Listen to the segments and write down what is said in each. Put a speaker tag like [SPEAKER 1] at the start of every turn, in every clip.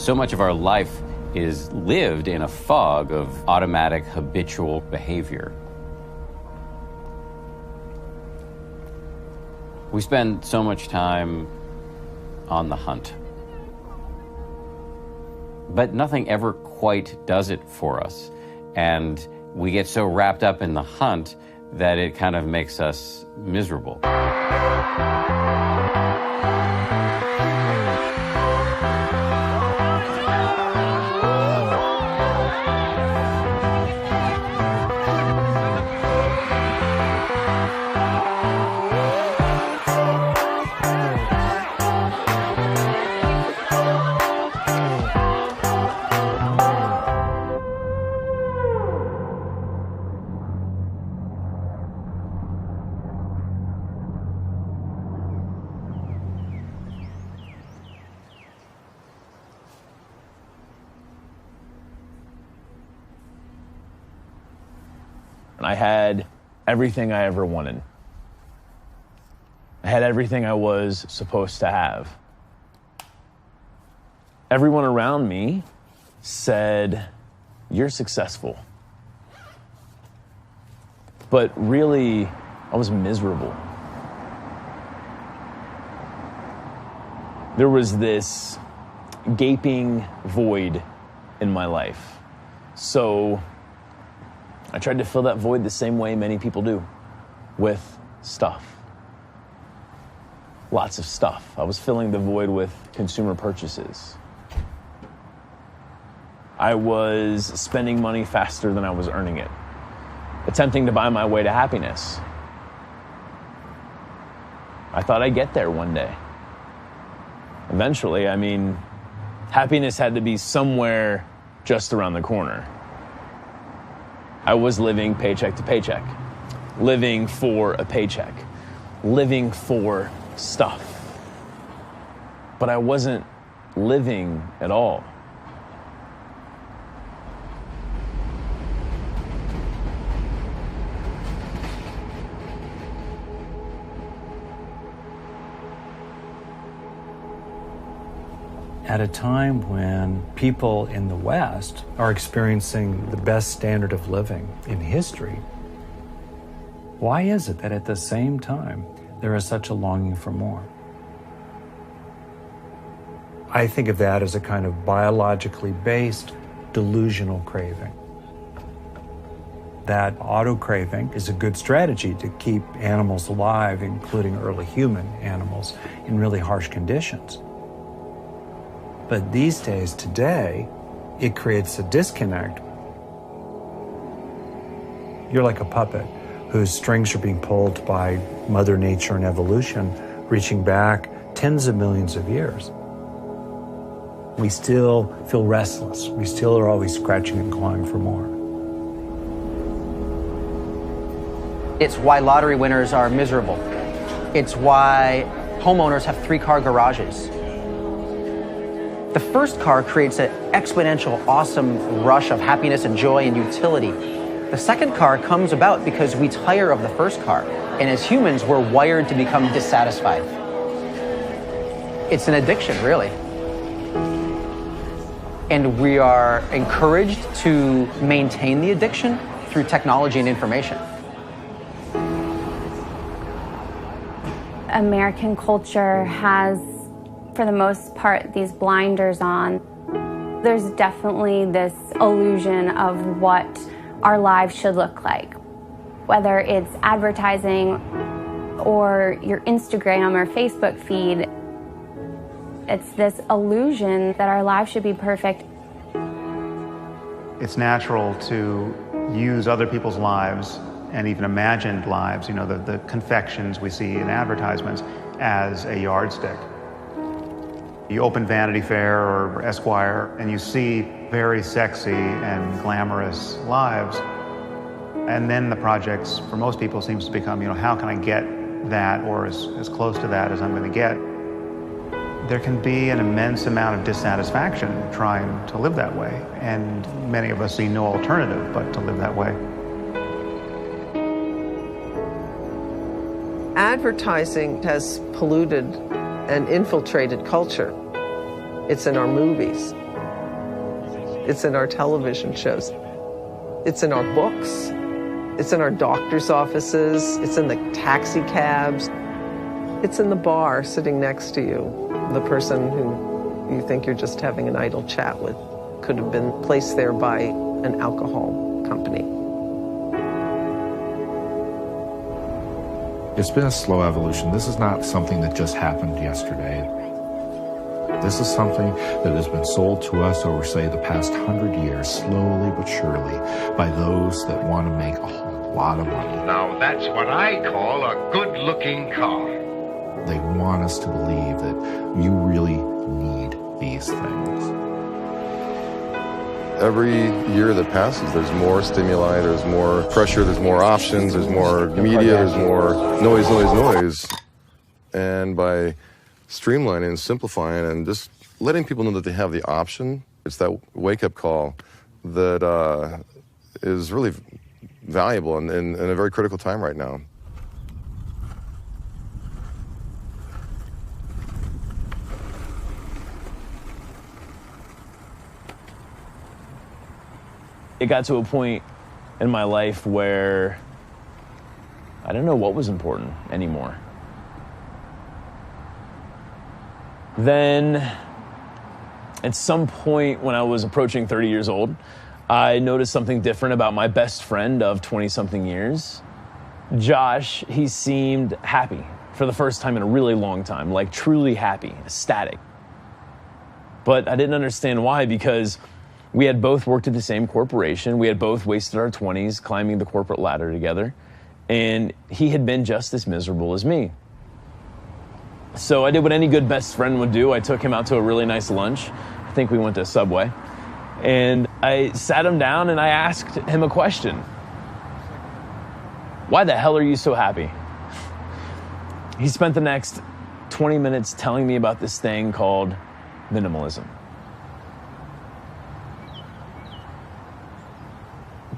[SPEAKER 1] So much of our life is lived in a fog of automatic, habitual behavior. We spend so much time on the hunt. But nothing ever quite does it for us. And we get so wrapped up in the hunt that it kind of makes us miserable.
[SPEAKER 2] I had everything I ever wanted. I had everything I was supposed to have. Everyone around me said, "You're successful." But really, I was miserable. There was this gaping void in my life. So I tried to fill that void the same way many people do, with stuff. Lots of stuff. I was filling the void with consumer purchases. I was spending money faster than I was earning it, attempting to buy my way to happiness. I thought I'd get there one day. Eventually, happiness had to be somewhere just around the corner. I was living paycheck to paycheck, living for a paycheck, living for stuff. But I wasn't living at all.
[SPEAKER 3] At a time when people in the West are experiencing the best standard of living in history, why is it that at the same time there is such a longing for more? I think of that as a kind of biologically based delusional craving. That auto-craving is a good strategy to keep animals alive, including early human animals, in really harsh conditions. But these days, today, it creates a disconnect. You're like a puppet whose strings are being pulled by Mother Nature and evolution, reaching back tens of millions of years. We still feel restless. We still are always scratching and clawing for more.
[SPEAKER 4] It's why lottery winners are miserable. It's why homeowners have 3-car garages. The first car creates an exponential, awesome rush of happiness and joy and utility. The second car comes about because we tire of the first car, and as humans, we're wired to become dissatisfied. It's an addiction, really. And we are encouraged to maintain the addiction through technology and information.
[SPEAKER 5] American culture has, for the most part, these blinders on. There's definitely this illusion of what our lives should look like. Whether it's advertising or your Instagram or Facebook feed, it's this illusion that our lives should be perfect.
[SPEAKER 6] It's natural to use other people's lives and even imagined lives, the confections we see in advertisements, as a yardstick. You open Vanity Fair or Esquire and you see very sexy and glamorous lives. And then the projects, for most people, seems to become, how can I get that or as close to that as I'm going to get? There can be an immense amount of dissatisfaction trying to live that way. And many of us see no alternative but to live that way.
[SPEAKER 7] Advertising has polluted and infiltrated culture. It's in our movies. It's in our television shows. It's in our books. It's in our doctor's offices. It's in the taxi cabs. It's in the bar sitting next to you. The person who you think you're just having an idle chat with could have been placed there by an alcohol company.
[SPEAKER 8] It's been a slow evolution. This is not something that just happened yesterday. This is something that has been sold to us over, say, the past 100 years, slowly but surely, by those that want to make a whole lot of money.
[SPEAKER 9] Now that's what I call a good-looking car.
[SPEAKER 8] They want us to believe that you really need these things.
[SPEAKER 10] Every year that passes, there's more stimuli, there's more pressure, there's more options, there's more media, there's more noise. And by streamlining and simplifying and just letting people know that they have the option, it's that wake-up call that is really valuable and in a very critical time right now.
[SPEAKER 2] It got to a point in my life where I didn't know what was important anymore. Then, at some point when I was approaching 30 years old, I noticed something different about my best friend of 20-something years. Josh, he seemed happy for the first time in a really long time, like truly happy, ecstatic. But I didn't understand why, because we had both worked at the same corporation. We had both wasted our 20s climbing the corporate ladder together. And he had been just as miserable as me. So I did what any good best friend would do. I took him out to a really nice lunch. I think we went to Subway. And I sat him down and I asked him a question. Why the hell are you so happy? He spent the next 20 minutes telling me about this thing called minimalism.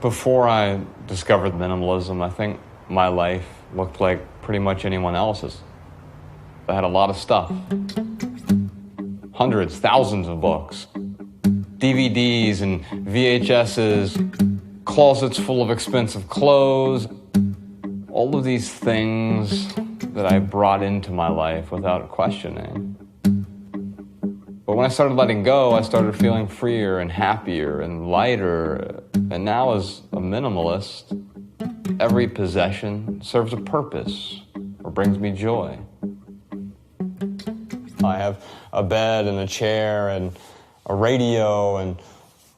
[SPEAKER 11] Before I discovered minimalism, I think my life looked like pretty much anyone else's. I had a lot of stuff. Hundreds, thousands of books. DVDs and VHSs, closets full of expensive clothes. All of these things that I brought into my life without questioning. But when I started letting go, I started feeling freer and happier and lighter. And now as a minimalist, every possession serves a purpose or brings me joy. I have a bed and a chair and a radio, and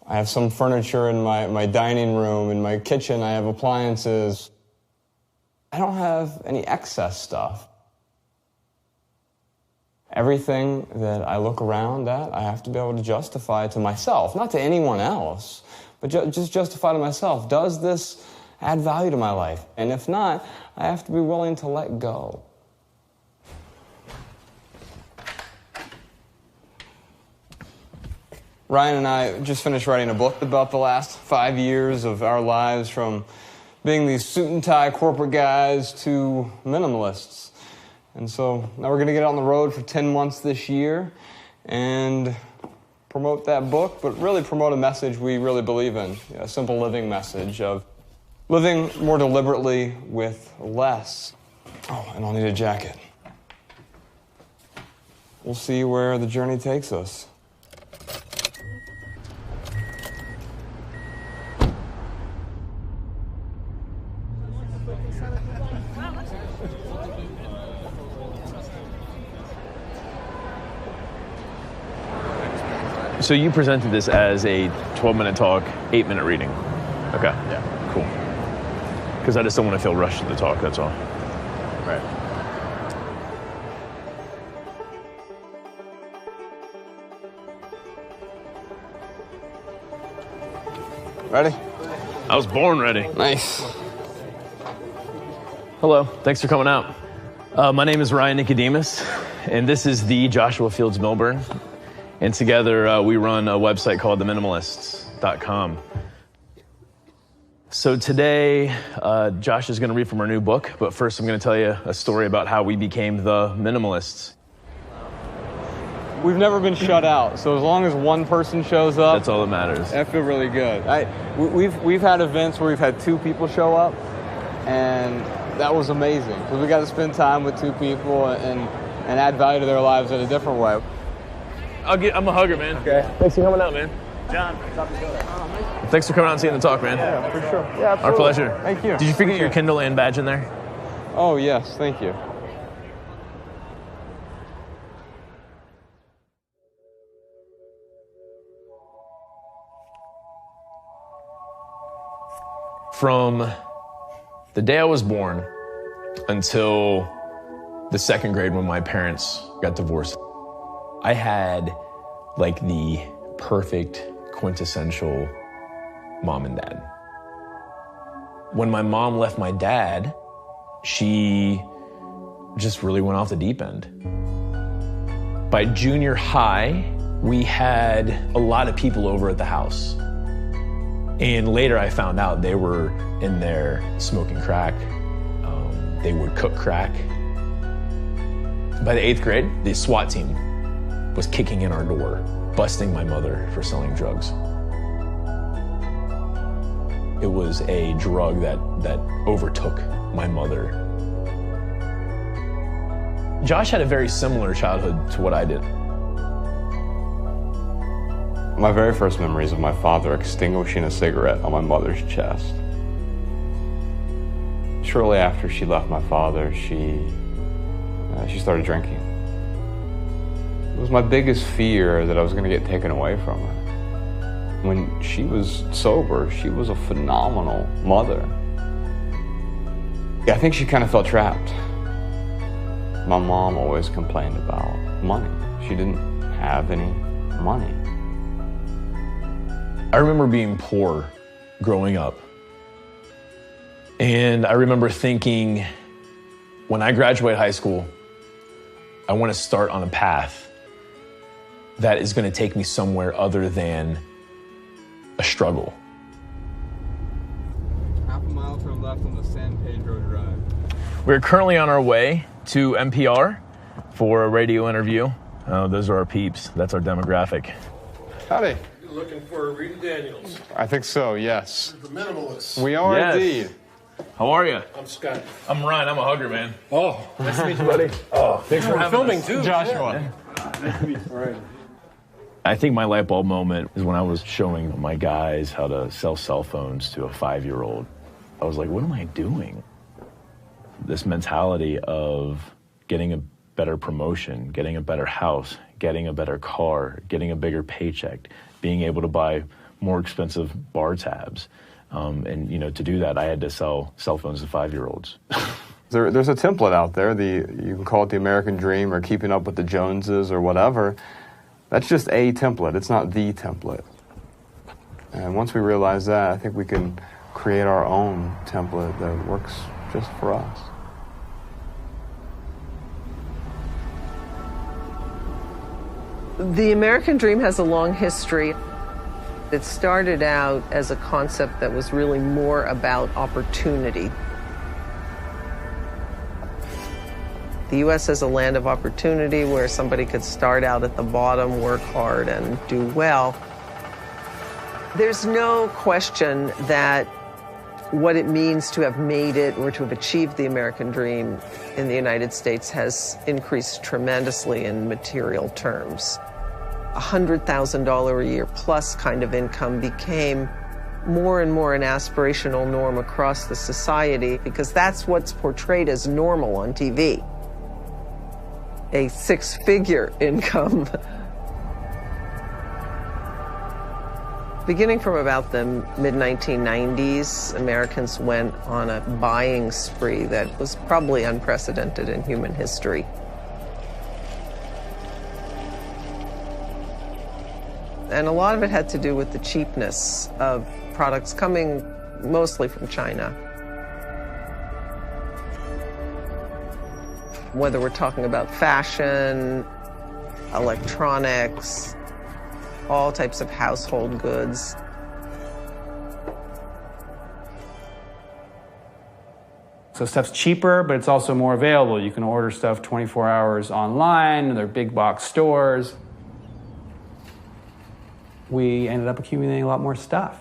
[SPEAKER 11] I have some furniture in my dining room. In my kitchen, I have appliances. I don't have any excess stuff. Everything that I look around at, I have to be able to justify to myself, not to anyone else, but just justify to myself. Does this add value to my life? And if not, I have to be willing to let go. Ryan and I just finished writing a book about the last 5 years of our lives, from being these suit and tie corporate guys to minimalists. And so now we're going to get on the road for 10 months this year and promote that book, but really promote a message we really believe in, a simple living message of living more deliberately with less. Oh, and I'll need a jacket. We'll see where the journey takes us.
[SPEAKER 2] So you presented this as a 12-minute talk, 8-minute reading. Okay.
[SPEAKER 8] Yeah.
[SPEAKER 2] Cool. Because I just don't want to feel rushed to the talk, that's all.
[SPEAKER 8] Right.
[SPEAKER 11] Ready?
[SPEAKER 2] I was born ready.
[SPEAKER 11] Nice.
[SPEAKER 2] Hello, thanks for coming out. My name is Ryan Nicodemus, and this is the Joshua Fields Milburn. And together we run a website called theminimalists.com. So today, Josh is going to read from our new book, but first I'm going to tell you a story about how we became the Minimalists.
[SPEAKER 11] We've never been shut out, so as long as one person shows up,
[SPEAKER 2] that's all that matters.
[SPEAKER 11] I feel really good. We've had events where we've had 2 people show up, and that was amazing because we got to spend time with 2 people and add value to their lives in a different way.
[SPEAKER 2] I'm a hugger, man. Okay. Thanks for coming out, man.
[SPEAKER 12] John,
[SPEAKER 2] thanks for coming out and seeing the talk, man.
[SPEAKER 11] Yeah, for sure. Yeah, absolutely.
[SPEAKER 2] Our pleasure.
[SPEAKER 11] Thank you.
[SPEAKER 2] Did you forget your Kindle and badge in there?
[SPEAKER 11] Oh, yes. Thank you.
[SPEAKER 2] From the day I was born until the 2nd grade when my parents got divorced, I had like the perfect quintessential mom and dad. When my mom left my dad, she just really went off the deep end. By junior high, we had a lot of people over at the house. And later I found out they were in there smoking crack. They would cook crack. By the 8th grade, the SWAT team was kicking in our door, busting my mother for selling drugs. It was a drug that overtook my mother. Josh had a very similar childhood to what I did.
[SPEAKER 11] My very first memories of my father extinguishing a cigarette on my mother's chest. Shortly after she left my father, she started drinking. It was my biggest fear that I was going to get taken away from her. When she was sober, she was a phenomenal mother. I think she kind of felt trapped. My mom always complained about money. She didn't have any money.
[SPEAKER 2] I remember being poor growing up. And I remember thinking, when I graduate high school, I want to start on a path that is going to take me somewhere other than a struggle.
[SPEAKER 11] Half a mile turn left on the San Pedro Drive.
[SPEAKER 2] We're currently on our way to NPR for a radio interview. Those are our peeps. That's our demographic.
[SPEAKER 11] Howdy.
[SPEAKER 12] You're looking for Rita Daniels.
[SPEAKER 11] I think so, yes.
[SPEAKER 12] The Minimalists.
[SPEAKER 11] We are indeed.
[SPEAKER 2] How are you?
[SPEAKER 12] I'm Scott.
[SPEAKER 2] I'm Ryan. I'm a hugger, man.
[SPEAKER 12] Oh,
[SPEAKER 2] Nice to meet you, buddy. Oh, thanks for having
[SPEAKER 12] filming
[SPEAKER 2] us.
[SPEAKER 12] too.
[SPEAKER 11] Joshua.
[SPEAKER 12] Yeah. All right.
[SPEAKER 2] I think my light bulb moment is when I was showing my guys how to sell cell phones to a 5-year-old. I was like, what am I doing? This mentality of getting a better promotion, getting a better house, getting a better car, getting a bigger paycheck, being able to buy more expensive bar tabs. And to do that, I had to sell cell phones to 5-year-olds.
[SPEAKER 11] There's a template out there. You can call it the American dream or keeping up with the Joneses or whatever. That's just a template. It's not the template. And once we realize that, I think we can create our own template that works just for us.
[SPEAKER 7] The American dream has a long history. It started out as a concept that was really more about opportunity. The U.S. is a land of opportunity where somebody could start out at the bottom, work hard, and do well. There's no question that what it means to have made it or to have achieved the American dream in the United States has increased tremendously in material terms. $100,000 a year plus kind of income became more and more an aspirational norm across the society because that's what's portrayed as normal on TV. A 6-figure income. Beginning from about the mid-1990s, Americans went on a buying spree that was probably unprecedented in human history. And a lot of it had to do with the cheapness of products coming mostly from China. Whether we're talking about fashion, electronics, all types of household goods.
[SPEAKER 13] So stuff's cheaper, but it's also more available. You can order stuff 24 hours online, there are big box stores. we ended up accumulating a lot more stuff.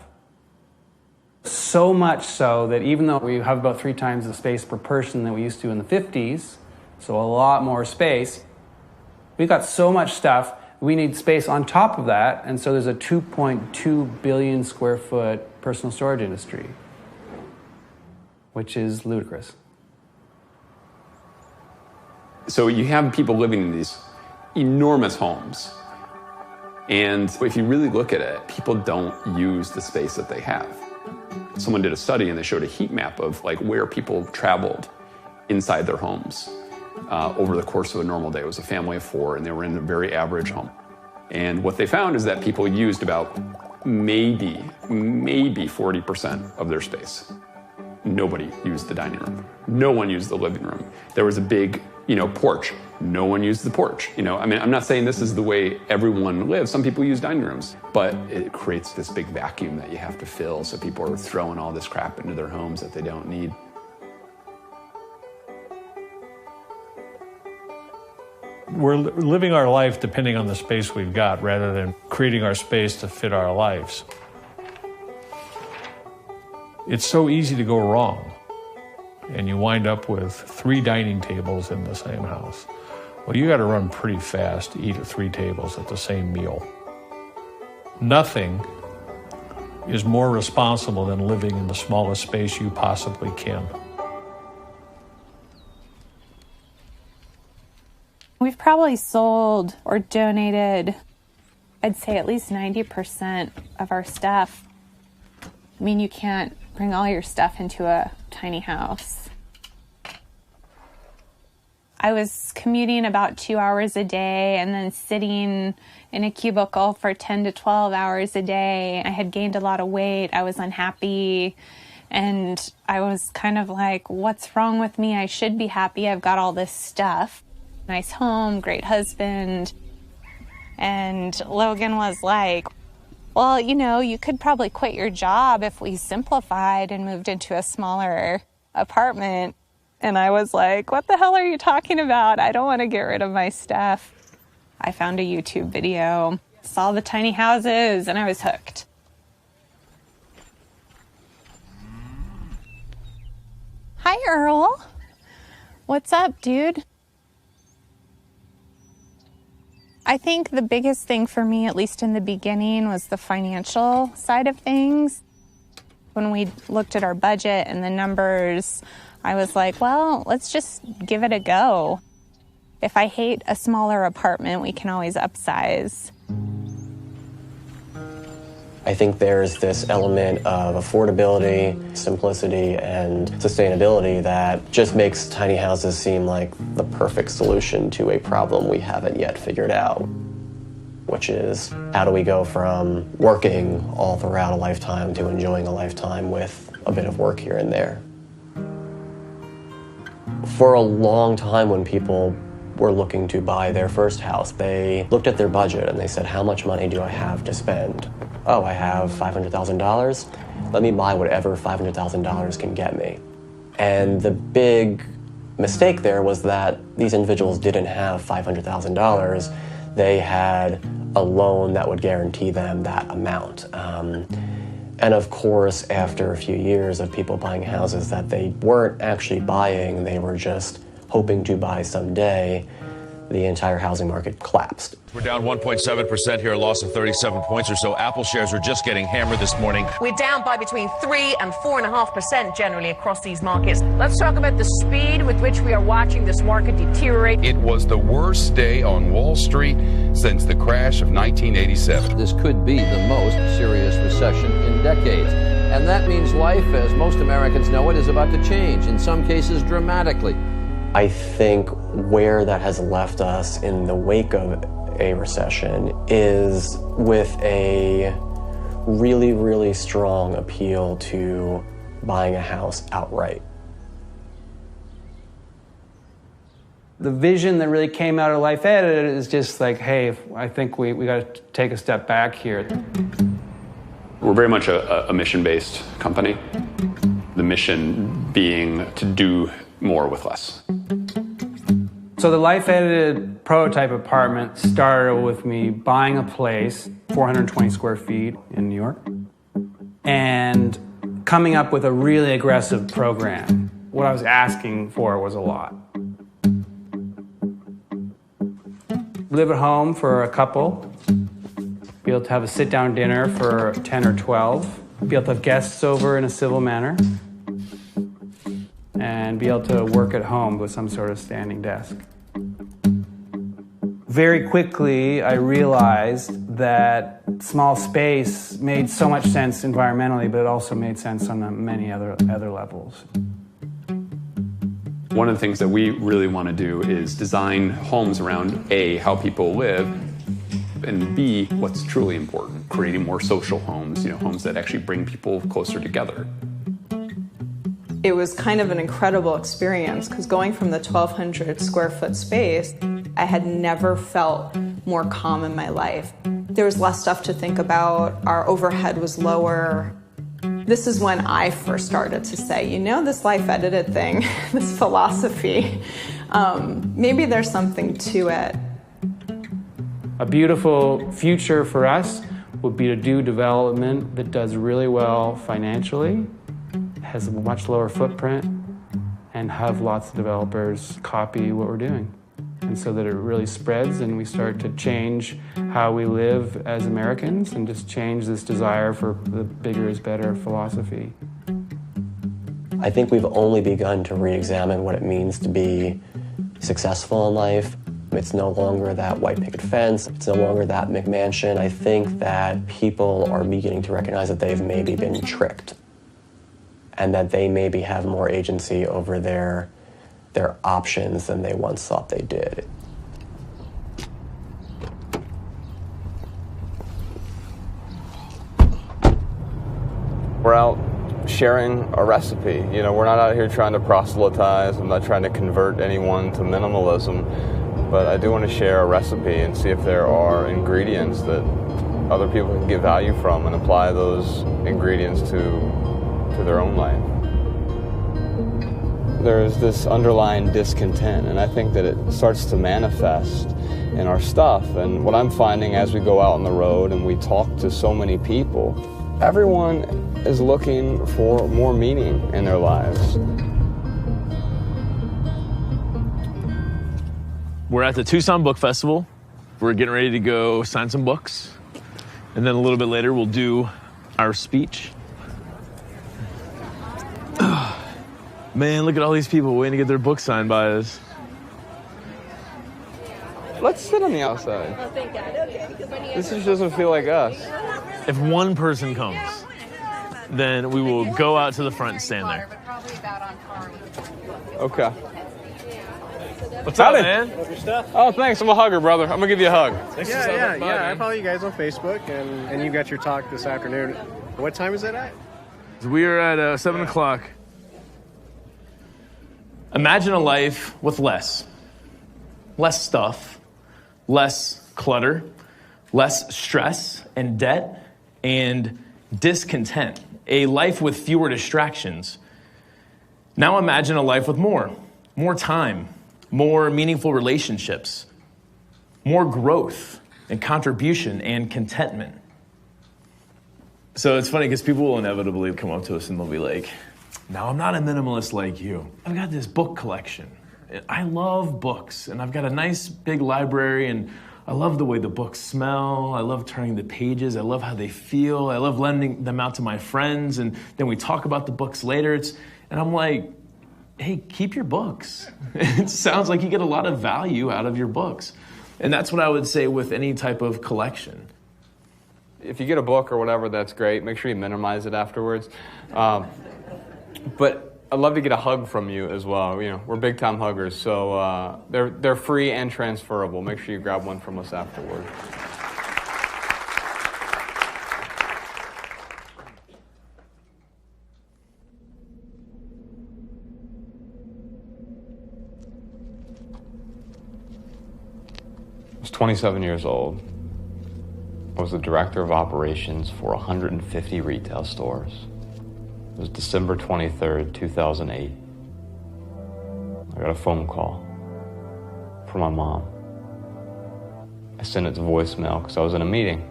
[SPEAKER 13] So much so that even though we have about 3 times the space per person than we used to in the 50s, so a lot more space, we've got so much stuff, we need space on top of that, and so there's a 2.2 billion square foot personal storage industry, which is ludicrous.
[SPEAKER 14] So you have people living in these enormous homes, and if you really look at it, people don't use the space that they have. Someone did a study and they showed a heat map of like where people traveled inside their homes over the course of a normal day. It was a family of 4 and they were in a very average home. And what they found is that people used about maybe 40% of their space. Nobody used the dining room. No one used the living room. There was a big, porch. No one used the porch. I mean, I'm not saying this is the way everyone lives. Some people use dining rooms, but it creates this big vacuum that you have to fill. So people are throwing all this crap into their homes that they don't need.
[SPEAKER 12] We're living our life depending on the space we've got rather than creating our space to fit our lives. It's so easy to go wrong, and you wind up with 3 dining tables in the same house. Well, you got to run pretty fast to eat at 3 tables at the same meal. Nothing is more responsible than living in the smallest space you possibly can.
[SPEAKER 15] We've probably sold or donated, I'd say at least 90% of our stuff. I mean, you can't bring all your stuff into a tiny house. I was commuting about 2 hours a day and then sitting in a cubicle for 10 to 12 hours a day. I had gained a lot of weight. I was unhappy. And I was kind of like, what's wrong with me? I should be happy. I've got all this stuff. Nice home, great husband. And Logan was like, well, you could probably quit your job if we simplified and moved into a smaller apartment. And I was like, what the hell are you talking about? I don't want to get rid of my stuff. I found a YouTube video, saw the tiny houses, and I was hooked. Hi, Earl. What's up, dude? I think the biggest thing for me, at least in the beginning, was the financial side of things. When we looked at our budget and the numbers, I was like, well, let's just give it a go. If I hate a smaller apartment, we can always upsize.
[SPEAKER 16] I think there's this element of affordability, simplicity, and sustainability that just makes tiny houses seem like the perfect solution to a problem we haven't yet figured out, which is how do we go from working all throughout a lifetime to enjoying a lifetime with a bit of work here and there. For a long time, when people were looking to buy their first house, they looked at their budget and they said, how much money do I have to spend? Oh, I have $500,000. Let me buy whatever $500,000 can get me. And the big mistake there was that these individuals didn't have $500,000. They had a loan that would guarantee them that amount. And of course, after a few years of people buying houses that they weren't actually buying, they were just hoping to buy someday, the entire housing market collapsed.
[SPEAKER 17] We're down 1.7% here, a loss of 37 points or so. Apple shares are just getting hammered this morning.
[SPEAKER 18] We're down by between 3 and 4.5% generally across these markets. Let's talk about the speed with which we are watching this market deteriorate.
[SPEAKER 19] It was the worst day on Wall Street since the crash of 1987.
[SPEAKER 20] This could be the most serious recession in decades. And that means life, as most Americans know it, is about to change, in some cases dramatically.
[SPEAKER 16] I think where that has left us in the wake of a recession is with a really, really strong appeal to buying a house outright.
[SPEAKER 13] The vision that really came out of Life Ed is just like, hey, I think we got to take a step back here.
[SPEAKER 14] We're very much a mission-based company. The mission being to do more with less.
[SPEAKER 13] So the Life Edited prototype apartment started with me buying a place, 420 square feet in New York, and coming up with a really aggressive program. What I was asking for was a lot. Live at home for a couple, be able to have a sit-down dinner for 10 or 12, be able to have guests over in a civil manner, and be able to work at home with some sort of standing desk. Very quickly, I realized that small space made so much sense environmentally, but it also made sense on many other levels.
[SPEAKER 14] One of the things that we really want to do is design homes around A, how people live, and B, what's truly important, creating more social homes, homes that actually bring people closer together.
[SPEAKER 21] It was kind of an incredible experience because going from the 1,200 square foot space, I had never felt more calm in my life. There was less stuff to think about, our overhead was lower. This is when I first started to say, this life edited thing, this philosophy, maybe there's something to it.
[SPEAKER 13] A beautiful future for us would be to do development that does really well financially, has a much lower footprint, and have lots of developers copy what we're doing. And so that it really spreads and we start to change how we live as Americans and just change this desire for the bigger is better philosophy.
[SPEAKER 16] I think we've only begun to re-examine what it means to be successful in life. It's no longer that white picket fence. It's no longer that McMansion. I think that people are beginning to recognize that they've maybe been tricked and that they maybe have more agency over their options than they once thought they did.
[SPEAKER 11] We're out sharing a recipe. We're not out here trying to proselytize. I'm not trying to convert anyone to minimalism, but I do want to share a recipe and see if there are ingredients that other people can get value from and apply those ingredients to their own life. There's this underlying discontent, and I think that it starts to manifest in our stuff. And what I'm finding as we go out on the road and we talk to so many people, everyone is looking for more meaning in their lives.
[SPEAKER 2] We're at the Tucson Book Festival. We're getting ready to go sign some books. And then a little bit later, we'll do our speech. Man, look at all these people waiting to get their books signed by us.
[SPEAKER 11] Let's sit on the outside. This just doesn't feel like us.
[SPEAKER 2] If one person comes, then we will go out to the front and stand there.
[SPEAKER 11] Okay.
[SPEAKER 2] What's up, man?
[SPEAKER 22] Love your stuff.
[SPEAKER 11] Oh, thanks. I'm a hugger, brother. I'm going to give you a hug.
[SPEAKER 22] Yeah. I follow you guys on Facebook, and you got your talk this afternoon. What time is it at?
[SPEAKER 2] We are at 7 o'clock. Imagine a life with less stuff, less clutter, less stress and debt and discontent, a life with fewer distractions. Now imagine a life with more time, more meaningful relationships, more growth and contribution and contentment. So it's funny because people will inevitably come up to us and they'll be like, now, I'm not a minimalist like you. I've got this book collection. I love books, and I've got a nice big library, and I love the way the books smell. I love turning the pages. I love how they feel. I love lending them out to my friends, and then we talk about the books later. And I'm like, hey, keep your books. It sounds like you get a lot of value out of your books. And that's what I would say with any type of collection.
[SPEAKER 11] If you get a book or whatever, that's great. Make sure you minimize it afterwards. But I'd love to get a hug from you as well. We're big time huggers, so they're free and transferable. Make sure you grab one from us afterward. I was 27 years old. I was the director of operations for 150 retail stores. It was December 23rd, 2008. I got a phone call from my mom. I sent it to voicemail because I was in a meeting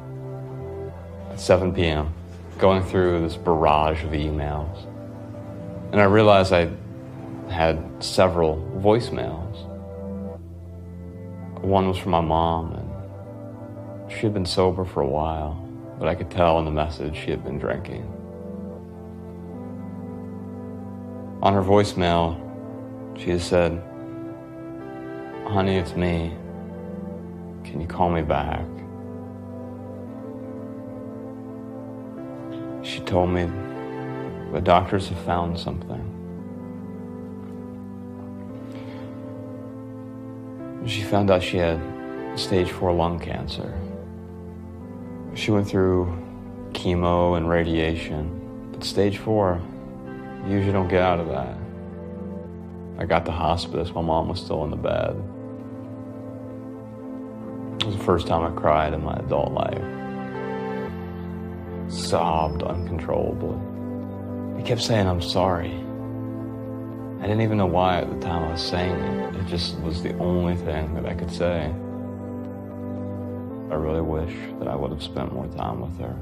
[SPEAKER 11] at 7 p.m., going through this barrage of emails. And I realized I had several voicemails. One was from my mom, and she had been sober for a while, but I could tell in the message she had been drinking. On her voicemail, she had said, "Honey, it's me. Can you call me back?" She told me the doctors have found something. She found out she had stage 4 lung cancer. She went through chemo and radiation, but stage 4, you usually don't get out of that. I got to hospice, my mom was still in the bed. It was the first time I cried in my adult life. Sobbed uncontrollably. I kept saying, "I'm sorry." I didn't even know why at the time I was saying it. It just was the only thing that I could say. I really wish that I would have spent more time with her.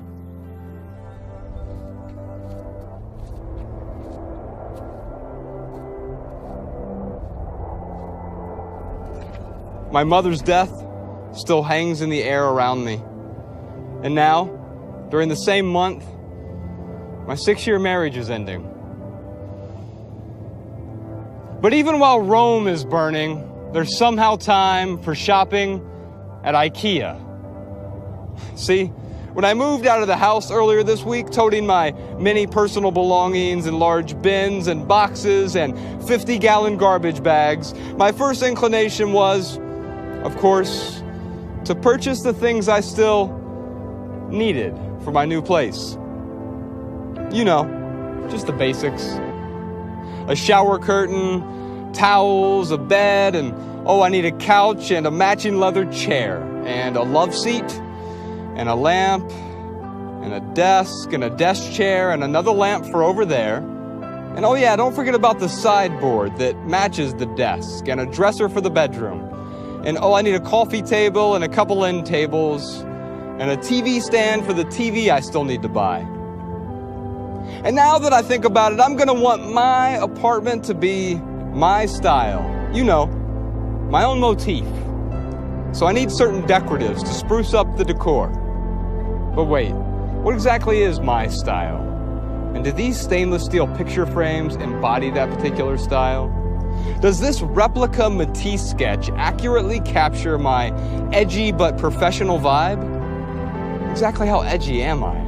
[SPEAKER 11] My mother's death still hangs in the air around me. And now, during the same month, my 6-year marriage is ending. But even while Rome is burning, there's somehow time for shopping at IKEA. See, when I moved out of the house earlier this week, toting my many personal belongings in large bins and boxes and 50-gallon garbage bags, my first inclination was, of course, to purchase the things I still needed for my new place. You know, just the basics. A shower curtain, towels, a bed, and oh, I need a couch and a matching leather chair, and a love seat, and a lamp, and a desk chair, and another lamp for over there. And oh yeah, don't forget about the sideboard that matches the desk, and a dresser for the bedroom. And oh, I need a coffee table and a couple end tables, and a TV stand for the TV I still need to buy. And now that I think about it, I'm gonna want my apartment to be my style. You know, my own motif. So I need certain decoratives to spruce up the decor. But wait, what exactly is my style? And do these stainless steel picture frames embody that particular style? Does this replica Matisse sketch accurately capture my edgy but professional vibe? Exactly how edgy am I?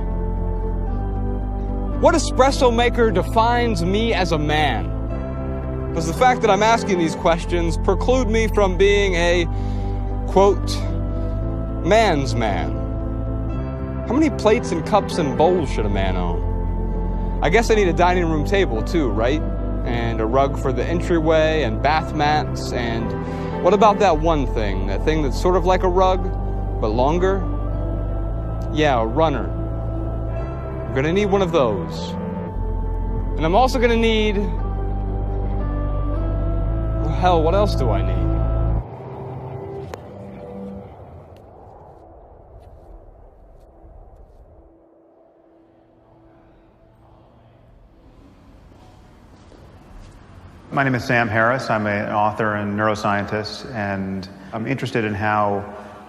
[SPEAKER 11] What espresso maker defines me as a man? Does the fact that I'm asking these questions preclude me from being a, quote, man's man? How many plates and cups and bowls should a man own? I guess I need a dining room table too, right? And a rug for the entryway and bath mats, and what about that one thing? That thing that's sort of like a rug, but longer? Yeah, a runner. I'm gonna need one of those. And I'm also gonna need... well, hell, what else do I need?
[SPEAKER 6] My name is Sam Harris. I'm an author and neuroscientist, and I'm interested in how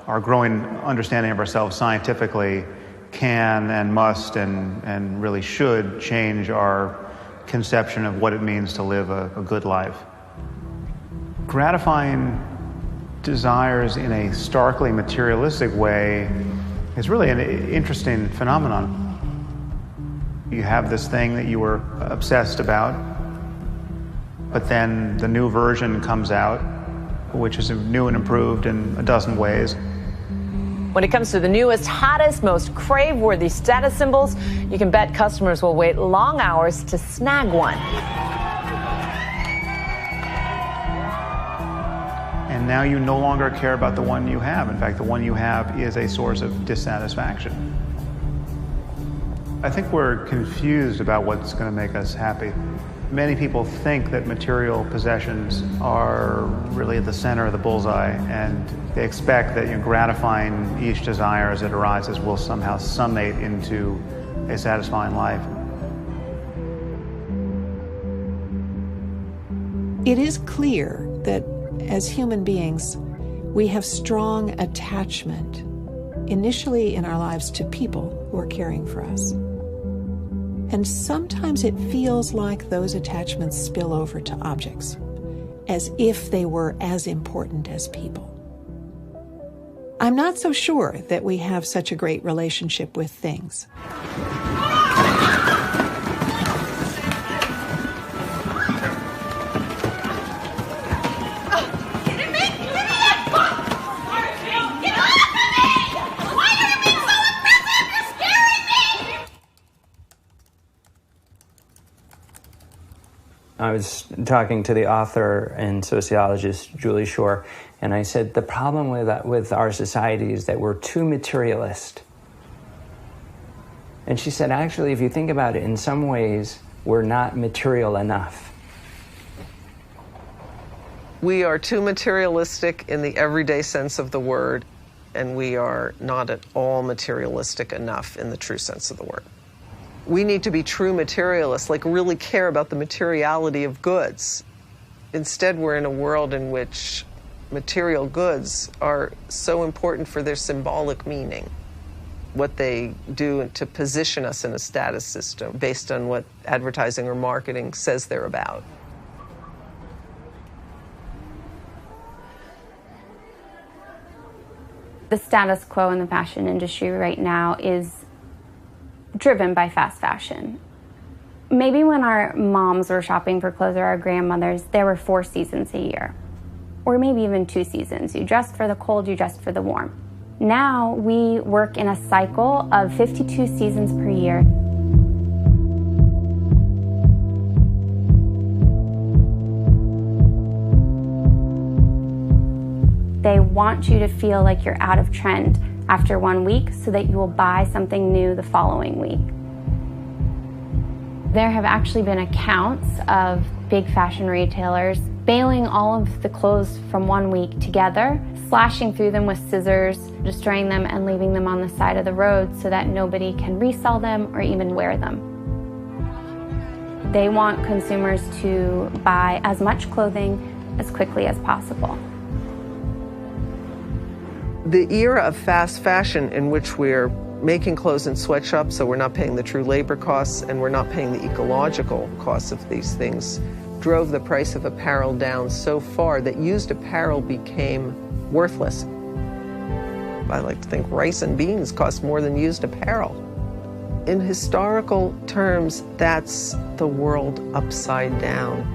[SPEAKER 6] our growing understanding of ourselves scientifically can and must and really should change our conception of what it means to live a good life. Gratifying desires in a starkly materialistic way is really an interesting phenomenon. You have this thing that you were obsessed about, but then the new version comes out, which is new and improved in a dozen ways.
[SPEAKER 18] When it comes to the newest, hottest, most crave-worthy status symbols, you can bet customers will wait long hours to snag one.
[SPEAKER 6] And now you no longer care about the one you have. In fact, the one you have is a source of dissatisfaction. I think we're confused about what's going to make us happy. Many people think that material possessions are really at the center of the bullseye, and they expect that gratifying each desire as it arises will somehow summate into a satisfying life.
[SPEAKER 1] It is clear that as human beings, we have strong attachment, initially in our lives, to people who are caring for us. And sometimes it feels like those attachments spill over to objects, as if they were as important as people. I'm not so sure that we have such a great relationship with things.
[SPEAKER 3] I was talking to the author and sociologist Julie Shore, and I said, the problem with our society is that we're too materialist. And she said, actually, if you think about it, in some ways, we're not material enough.
[SPEAKER 7] We are too materialistic in the everyday sense of the word, and we are not at all materialistic enough in the true sense of the word. We need to be true materialists, like really care about the materiality of goods. Instead, we're in a world in which material goods are so important for their symbolic meaning, what they do to position us in a status system based on what advertising or marketing says they're about.
[SPEAKER 5] The status quo in the fashion industry right now is driven by fast fashion. Maybe when our moms were shopping for clothes, or our grandmothers, there were 4 seasons a year. Or maybe even 2 seasons. You dressed for the cold, you dressed for the warm. Now we work in a cycle of 52 seasons per year. They want you to feel like you're out of trend after 1 week so that you will buy something new the following week. There have actually been accounts of big fashion retailers bailing all of the clothes from 1 week together, slashing through them with scissors, destroying them and leaving them on the side of the road so that nobody can resell them or even wear them. They want consumers to buy as much clothing as quickly as possible.
[SPEAKER 7] The era of fast fashion, in which we're making clothes in sweatshops, so we're not paying the true labor costs and we're not paying the ecological costs of these things, drove the price of apparel down so far that used apparel became worthless. I like to think rice and beans cost more than used apparel. In historical terms, that's the world upside down.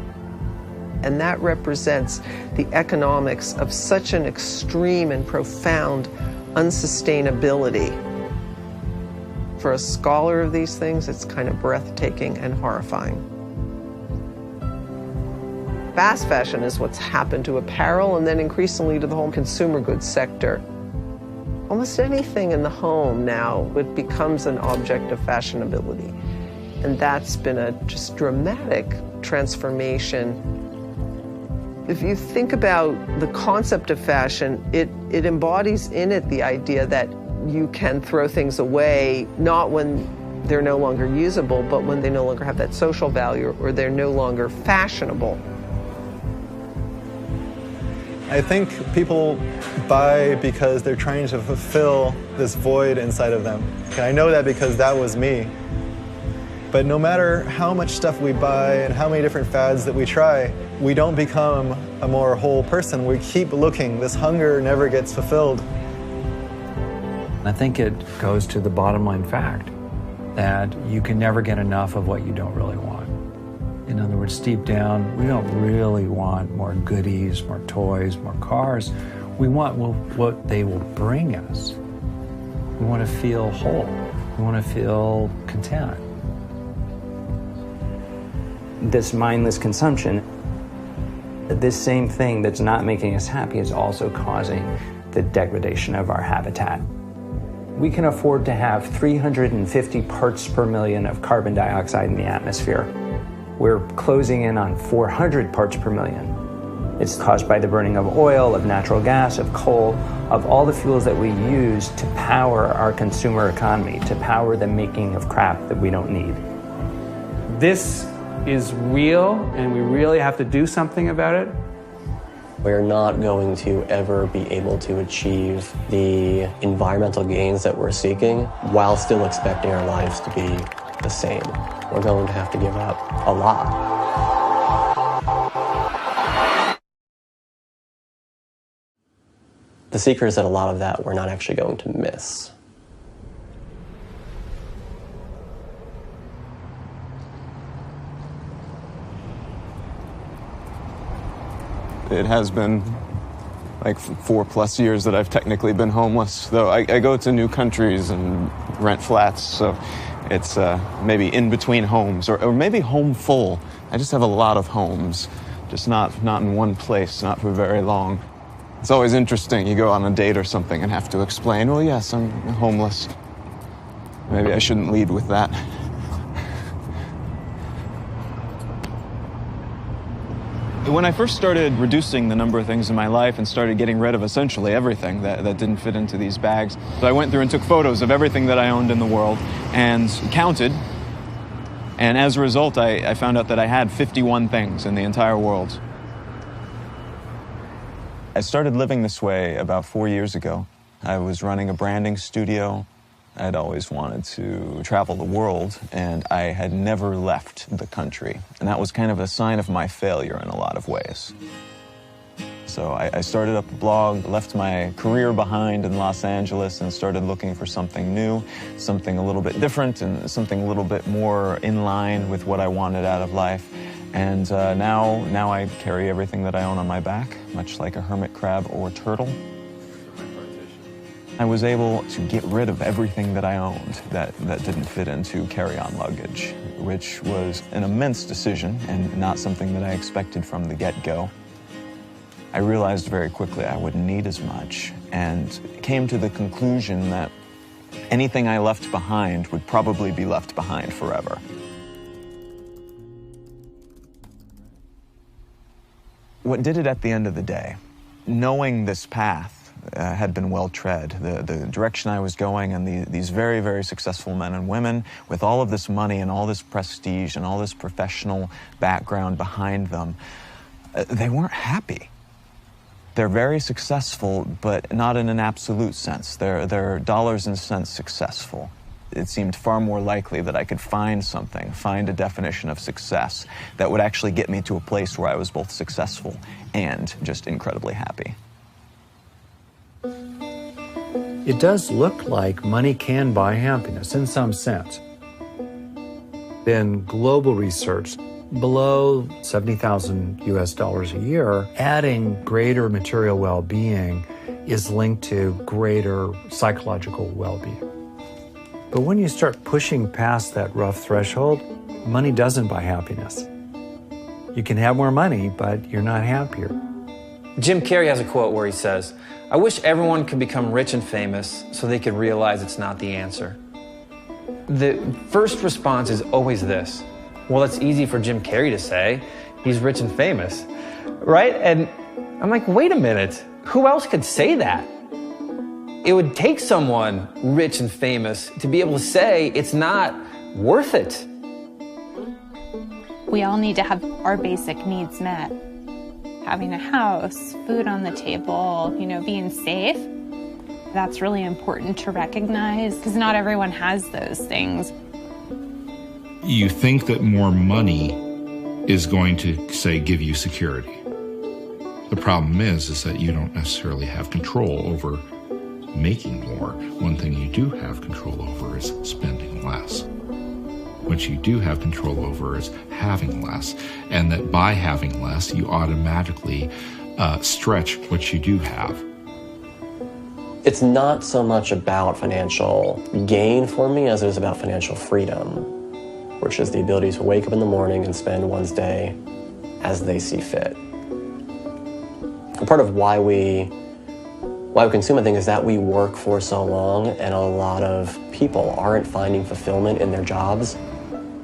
[SPEAKER 7] And that represents the economics of such an extreme and profound unsustainability. For a scholar of these things, it's kind of breathtaking and horrifying. Fast fashion is what's happened to apparel and then increasingly to the whole consumer goods sector. Almost anything in the home now, it becomes an object of fashionability. And that's been a just dramatic transformation. If you think about the concept of fashion, it embodies in it the idea that you can throw things away, not when they're no longer usable, but when they no longer have that social value or they're no longer fashionable.
[SPEAKER 23] I think people buy because they're trying to fulfill this void inside of them. And I know that because that was me. But no matter how much stuff we buy and how many different fads that we try, we don't become a more whole person. We keep looking. This hunger never gets fulfilled.
[SPEAKER 24] I think it goes to the bottom line fact that you can never get enough of what you don't really want. In other words, deep down, we don't really want more goodies, more toys, more cars. We want what they will bring us. We want to feel whole. We want to feel content.
[SPEAKER 3] This mindless consumption, this same thing that's not making us happy is also causing the degradation of our habitat. We can afford to have 350 parts per million of carbon dioxide in the atmosphere. we're closing in on 400 parts per million. It's caused by the burning of oil, of natural gas, of coal, of all the fuels that we use to power our consumer economy, to power the making of crap that we don't need.
[SPEAKER 13] This is real, and we really have to do something about it.
[SPEAKER 16] We're not going to ever be able to achieve the environmental gains that we're seeking while still expecting our lives to be the same. We're going to have to give up a lot. The secret is that a lot of that we're not actually going to miss.
[SPEAKER 4] It has been like 4+ years that I've technically been homeless, though I go to new countries and rent flats, so it's maybe in between homes, or maybe home full. I just have a lot of homes, just not in one place, not for very long. It's always interesting. You go on a date or something and have to explain, well, yes, I'm homeless. Maybe I shouldn't lead with that. When I first started reducing the number of things in my life and started getting rid of essentially everything that didn't fit into these bags, so I went through and took photos of everything that I owned in the world and counted. And as a result, I found out that I had 51 things in the entire world. I started living this way about 4 years ago. I was running a branding studio. I'd always wanted to travel the world, and I had never left the country. And that was kind of a sign of my failure in a lot of ways. So I started up a blog, left my career behind in Los Angeles, and started looking for something new, something a little bit different, and something a little bit more in line with what I wanted out of life. And now I carry everything that I own on my back, much like a hermit crab or turtle. I was able to get rid of everything that I owned that didn't fit into carry-on luggage, which was an immense decision and not something that I expected from the get-go. I realized very quickly I wouldn't need as much, and came to the conclusion that anything I left behind would probably be left behind forever. What did it at the end of the day? Knowing this path had been well tread, the direction I was going, and these very, very successful men and women with all of this money and all this prestige and all this professional background behind them, they weren't happy. They're very successful, but not in an absolute sense. They're dollars and cents successful. It seemed far more likely that I could find a definition of success that would actually get me to a place where I was both successful and just incredibly happy.
[SPEAKER 24] It does look like money can buy happiness in some sense. In global research, below $70,000 US a year, adding greater material well-being is linked to greater psychological well-being. But when you start pushing past that rough threshold, money doesn't buy happiness. You can have more money, but you're not happier.
[SPEAKER 8] Jim Carrey has a quote where he says, "I wish everyone could become rich and famous so they could realize it's not the answer." The first response is always this: well, that's easy for Jim Carrey to say. He's rich and famous, right? And I'm like, wait a minute, who else could say that? It would take someone rich and famous to be able to say it's not worth it.
[SPEAKER 15] We all need to have our basic needs met. Having a house, food on the table, being safe. That's really important to recognize because not everyone has those things.
[SPEAKER 9] You think that more money is going to, say, give you security. The problem is that you don't necessarily have control over making more. One thing you do have control over is spending less. What you do have control over is having less, and that by having less, you automatically stretch what you do have.
[SPEAKER 16] It's not so much about financial gain for me as it is about financial freedom, which is the ability to wake up in the morning and spend one's day as they see fit. And part of why we consume a thing is that we work for so long, and a lot of people aren't finding fulfillment in their jobs.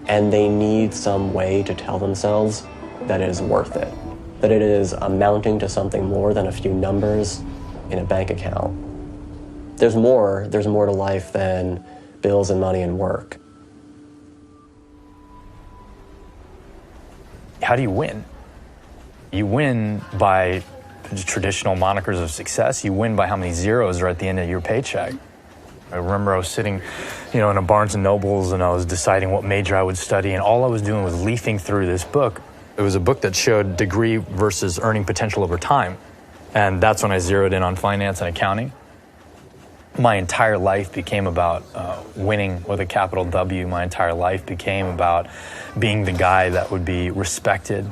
[SPEAKER 16] and they need some way to tell themselves that it is worth it, that it is amounting to something more than a few numbers in a bank account. There's more to life than bills and money and work.
[SPEAKER 10] How do you win? You win by the traditional monikers of success. You win by how many zeros are at the end of your paycheck. I remember I was sitting, in a Barnes & Nobles, and I was deciding what major I would study, and all I was doing was leafing through this book. It was a book that showed degree versus earning potential over time. And that's when I zeroed in on finance and accounting. My entire life became about winning with a capital W. My entire life became about being the guy that would be respected.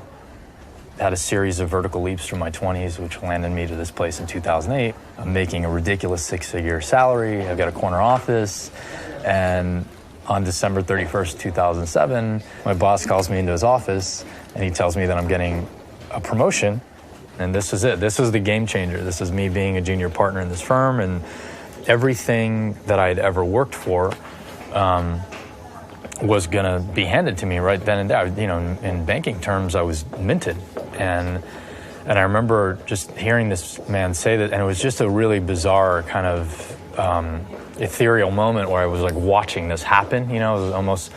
[SPEAKER 10] Had a series of vertical leaps through my 20s, which landed me to this place in 2008. I'm making a ridiculous 6-figure salary. I've got a corner office. And on December 31st, 2007, my boss calls me into his office, and he tells me that I'm getting a promotion. And this was it. This was the game changer. This is me being a junior partner in this firm, and everything that I'd ever worked for was going to be handed to me right then and there. In banking terms, I was minted. And I remember just hearing this man say that, and it was just a really bizarre kind of ethereal moment where I was like watching this happen, it was almost,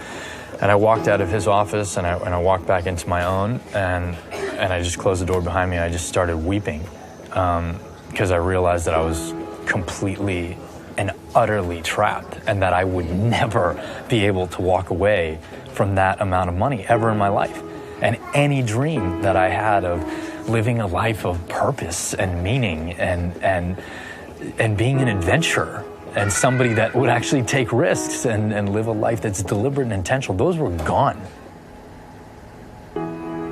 [SPEAKER 10] and I walked out of his office and I walked back into my own, and I just closed the door behind me, and I just started weeping because I realized that I was completely and utterly trapped, and that I would never be able to walk away from that amount of money ever in my life. And any dream that I had of living a life of purpose and meaning and being an adventurer and somebody that would actually take risks and live a life that's deliberate and intentional, those were gone.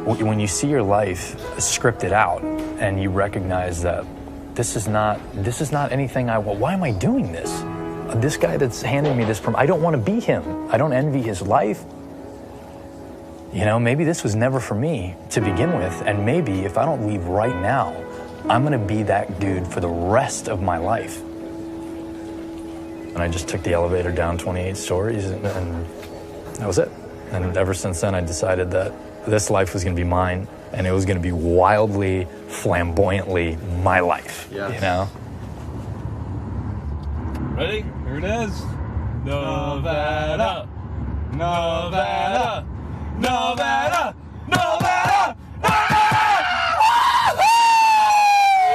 [SPEAKER 10] When you see your life scripted out and you recognize that this is not anything I want. Why am I doing this? This guy that's handing me this, I don't want to be him. I don't envy his life. Maybe this was never for me to begin with, and maybe if I don't leave right now, I'm going to be that dude for the rest of my life. And I just took the elevator down 28 stories, and that was it. And ever since then, I decided that this life was going to be mine, and it was going to be wildly, flamboyantly my life,
[SPEAKER 12] Ready? Here it is. Nevada, Nevada, Nevada, Nevada!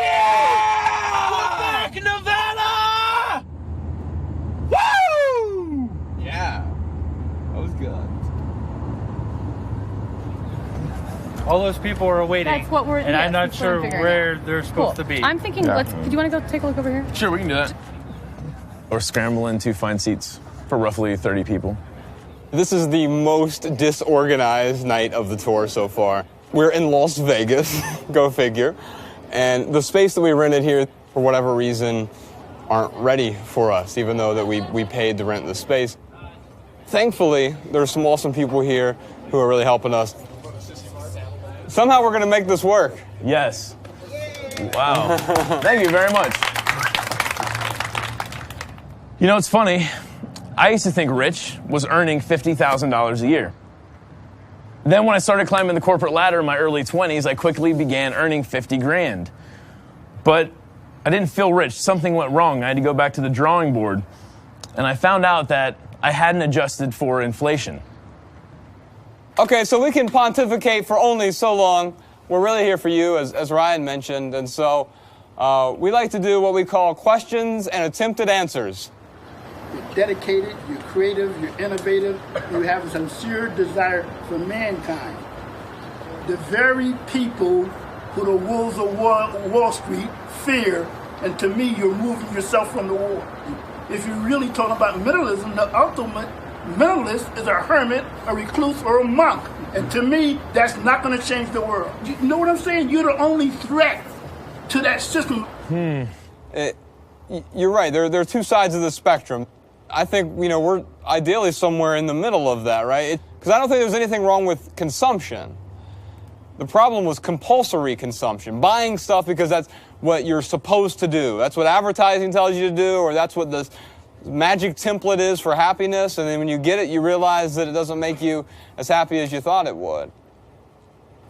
[SPEAKER 12] Yeah! We're back in Nevada! Woo! Yeah. That was good.
[SPEAKER 17] All those people are waiting.
[SPEAKER 15] That's what we're.
[SPEAKER 17] And I'm not sure where they're supposed to be.
[SPEAKER 15] I'm thinking. Do you want to go take a look over here?
[SPEAKER 2] Sure, we can do that. We're scrambling to find seats for roughly 30 people.
[SPEAKER 11] This is the most disorganized night of the tour so far. We're in Las Vegas, go figure. And the space that we rented here, for whatever reason, aren't ready for us, even though that we paid to rent the space. Thankfully, there's some awesome people here who are really helping us. Somehow we're going to make this work.
[SPEAKER 2] Yes. Wow. Thank you very much. It's funny. I used to think rich was earning $50,000 a year. Then when I started climbing the corporate ladder in my early 20s, I quickly began earning 50 grand. But I didn't feel rich. Something went wrong. I had to go back to the drawing board. And I found out that I hadn't adjusted for inflation.
[SPEAKER 11] Okay, so we can pontificate for only so long. We're really here for you, as Ryan mentioned. And so we like to do what we call questions and attempted answers.
[SPEAKER 19] You're dedicated, you're creative, you're innovative, you have a sincere desire for mankind. The very people who the wolves of Wall Street fear, and to me, you're moving yourself from the war. If you're really talking about minimalism, the ultimate minimalist is a hermit, a recluse, or a monk. And to me, that's not going to change the world. You know what I'm saying? You're the only threat to that system.
[SPEAKER 11] You're right. There are two sides of the spectrum. I think, we're ideally somewhere in the middle of that, right? Because I don't think there's anything wrong with consumption. The problem was compulsory consumption, buying stuff because that's what you're supposed to do. That's what advertising tells you to do, or that's what the magic template is for happiness, and then when you get it, you realize that it doesn't make you as happy as you thought it would.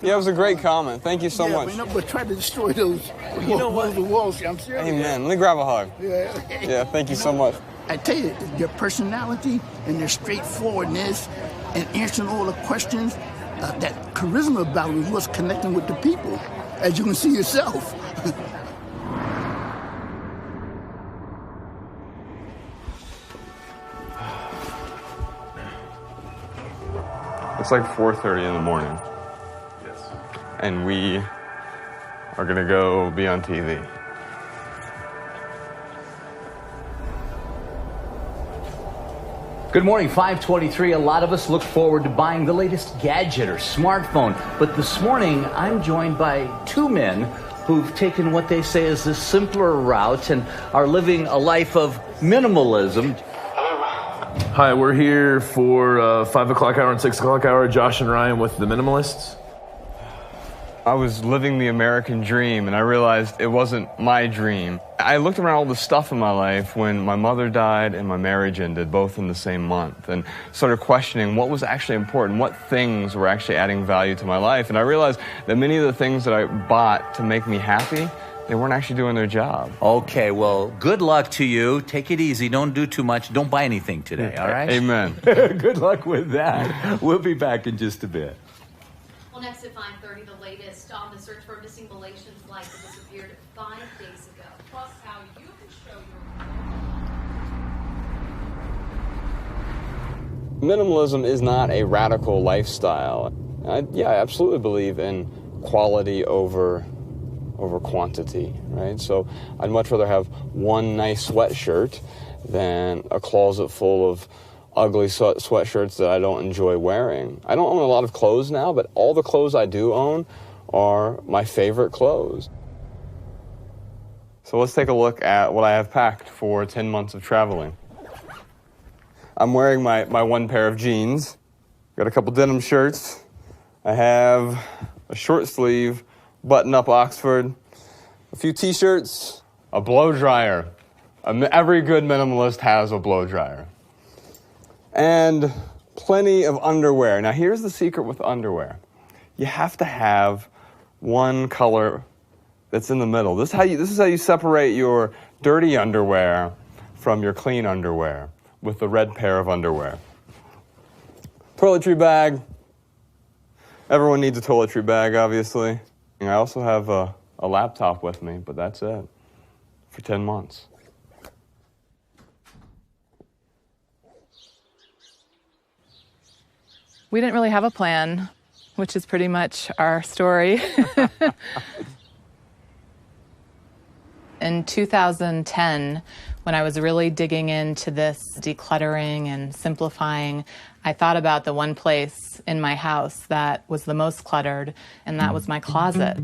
[SPEAKER 11] Yeah, it was a great comment. Thank you so much.
[SPEAKER 19] But try to destroy those walls. I'm serious.
[SPEAKER 11] Amen. Let me grab a hug. Yeah, thank you so much.
[SPEAKER 19] I tell you, their personality and their straightforwardness and answering all the questions, that charisma about it was connecting with the people, as you can see yourself.
[SPEAKER 11] It's like 4:30 in the morning. Yes. And we are gonna go be on TV.
[SPEAKER 14] Good morning, 5:23. A lot of us look forward to buying the latest gadget or smartphone. But this morning, I'm joined by two men who've taken what they say is the simpler route and are living a life of minimalism.
[SPEAKER 2] Hi, we're here for 5 o'clock hour and 6 o'clock hour. Josh and Ryan with the Minimalists.
[SPEAKER 11] I was living the American dream, and I realized it wasn't my dream. I looked around all the stuff in my life when my mother died and my marriage ended, both in the same month, and started questioning what was actually important, what things were actually adding value to my life. And I realized that many of the things that I bought to make me happy, they weren't actually doing their job.
[SPEAKER 14] Okay, well, good luck to you. Take it easy. Don't do too much. Don't buy anything today, all right?
[SPEAKER 11] Amen.
[SPEAKER 14] Good luck with that. We'll be back in just a bit.
[SPEAKER 20] Well, next at 5:30, the latest on the search for a missing Malaysian flight that disappeared 5 days ago. Plus, how you can show your...
[SPEAKER 11] Minimalism is not a radical lifestyle. I absolutely believe in quality over quantity, right? So I'd much rather have one nice sweatshirt than a closet full of ugly sweatshirts that I don't enjoy wearing. I don't own a lot of clothes now, but all the clothes I do own are my favorite clothes. So let's take a look at what I have packed for 10 months of traveling. I'm wearing my one pair of jeans. Got a couple denim shirts. I have a short sleeve button-up Oxford, a few t-shirts, a blow dryer. Every good minimalist has a blow dryer. And plenty of underwear. Now here's the secret with underwear. You have to have one color that's in the middle. This is how you separate your dirty underwear from your clean underwear, with the red pair of underwear. Toiletry bag. Everyone needs a toiletry bag, obviously. I also have a laptop with me, but that's it for 10 months.
[SPEAKER 21] We didn't really have a plan, which is pretty much our story. In 2010, when I was really digging into this decluttering and simplifying, I thought about the one place in my house that was the most cluttered, and that was my closet.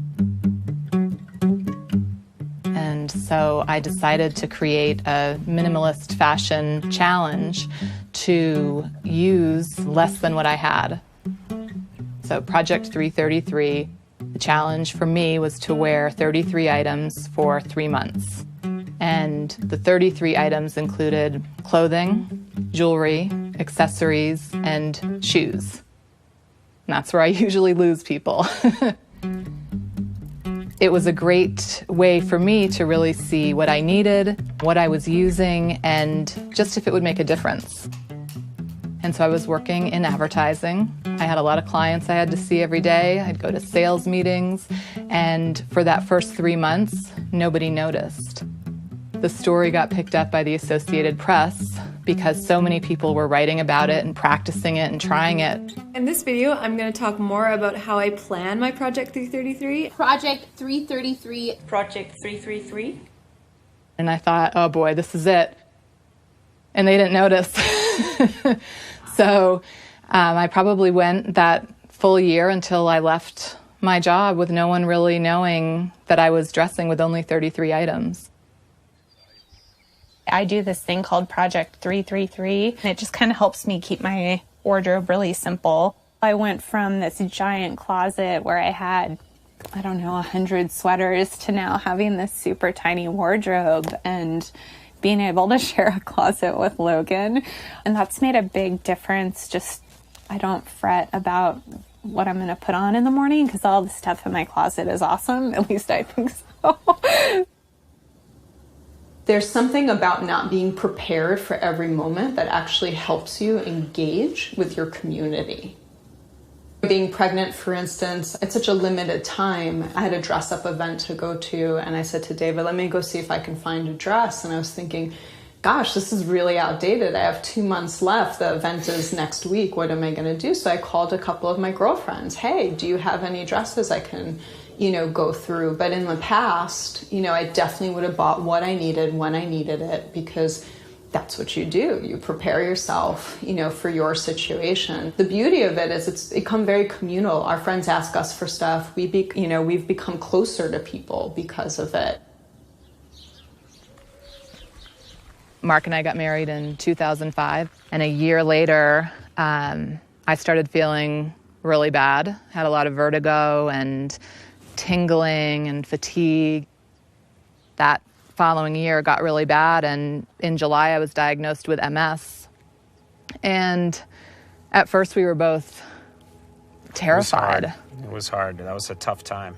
[SPEAKER 21] And so I decided to create a minimalist fashion challenge to use less than what I had. So Project 333, the challenge for me was to wear 33 items for 3 months. And the 33 items included clothing, jewelry, accessories, and shoes. And that's where I usually lose people. It was a great way for me to really see what I needed, what I was using, and just if it would make a difference. And so I was working in advertising. I had a lot of clients I had to see every day. I'd go to sales meetings. And for that first 3 months, nobody noticed. The story got picked up by the Associated Press because so many people were writing about it and practicing it and trying it.
[SPEAKER 22] In this video, I'm going to talk more about how I plan my Project 333. Project 333. Project 333.
[SPEAKER 21] And I thought, oh boy, this is it. And they didn't notice. So I probably went that full year until I left my job with no one really knowing that I was dressing with only 33 items.
[SPEAKER 15] I do this thing called Project 333, and it just kind of helps me keep my wardrobe really simple. I went from this giant closet where I had, 100 sweaters to now having this super tiny wardrobe, and being able to share a closet with Logan. And that's made a big difference. Just, I don't fret about what I'm going to put on in the morning because all the stuff in my closet is awesome. At least I think so.
[SPEAKER 21] There's something about not being prepared for every moment that actually helps you engage with your community. Being pregnant, for instance, it's such a limited time. I had a dress-up event to go to, and I said to David, let me go see if I can find a dress. And I was thinking, gosh, this is really outdated. I have 2 months left. The event is next week. What am I going to do? So I called a couple of my girlfriends. Hey, do you have any dresses I can, go through? But in the past, I definitely would have bought what I needed when I needed it, because that's what you do. You prepare yourself, for your situation. The beauty of it is it's become very communal. Our friends ask us for stuff. We've become closer to people because of it. Mark and I got married in 2005, and a year later, I started feeling really bad. Had a lot of vertigo and tingling and fatigue. That following year got really bad, and in July I was diagnosed with MS. And at first we were both terrified.
[SPEAKER 1] It was hard. That was a tough time.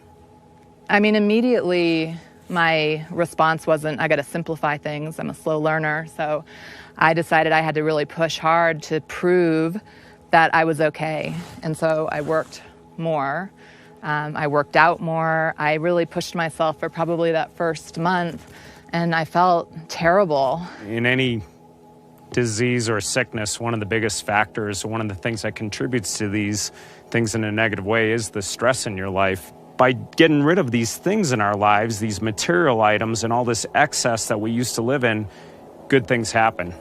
[SPEAKER 21] I mean, immediately my response wasn't, I got to simplify things. I'm a slow learner. So I decided I had to really push hard to prove that I was okay. And so I worked more. I worked out more. I really pushed myself for probably that first month, and I felt terrible.
[SPEAKER 1] In any disease or sickness, one of the biggest factors, one of the things that contributes to these things in a negative way is the stress in your life. By getting rid of these things in our lives, these material items and all this excess that we used to live in, good things happen.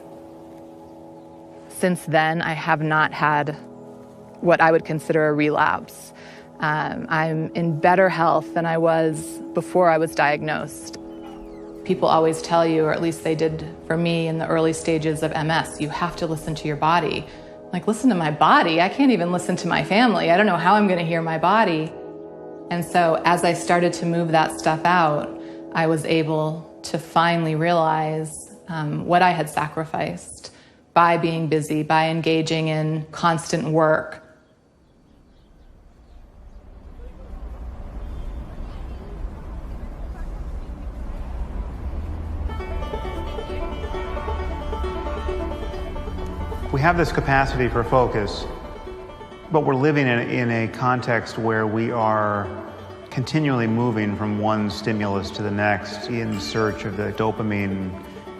[SPEAKER 21] Since then, I have not had what I would consider a relapse. I'm in better health than I was before I was diagnosed. People always tell you, or at least they did for me in the early stages of MS, you have to listen to your body. Like, listen to my body? I can't even listen to my family. I don't know how I'm going to hear my body. And so as I started to move that stuff out, I was able to finally realize what I had sacrificed by being busy, by engaging in constant work.
[SPEAKER 5] We have this capacity for focus, but we're living in a context where we are continually moving from one stimulus to the next in search of the dopamine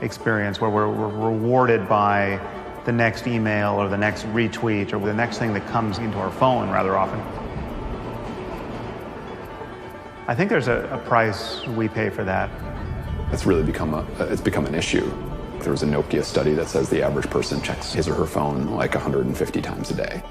[SPEAKER 5] experience, where we're rewarded by the next email or the next retweet or the next thing that comes into our phone rather often. I think there's a price we pay for that.
[SPEAKER 6] It's really become an issue. There was a Nokia study that says the average person checks his or her phone like 150 times a day.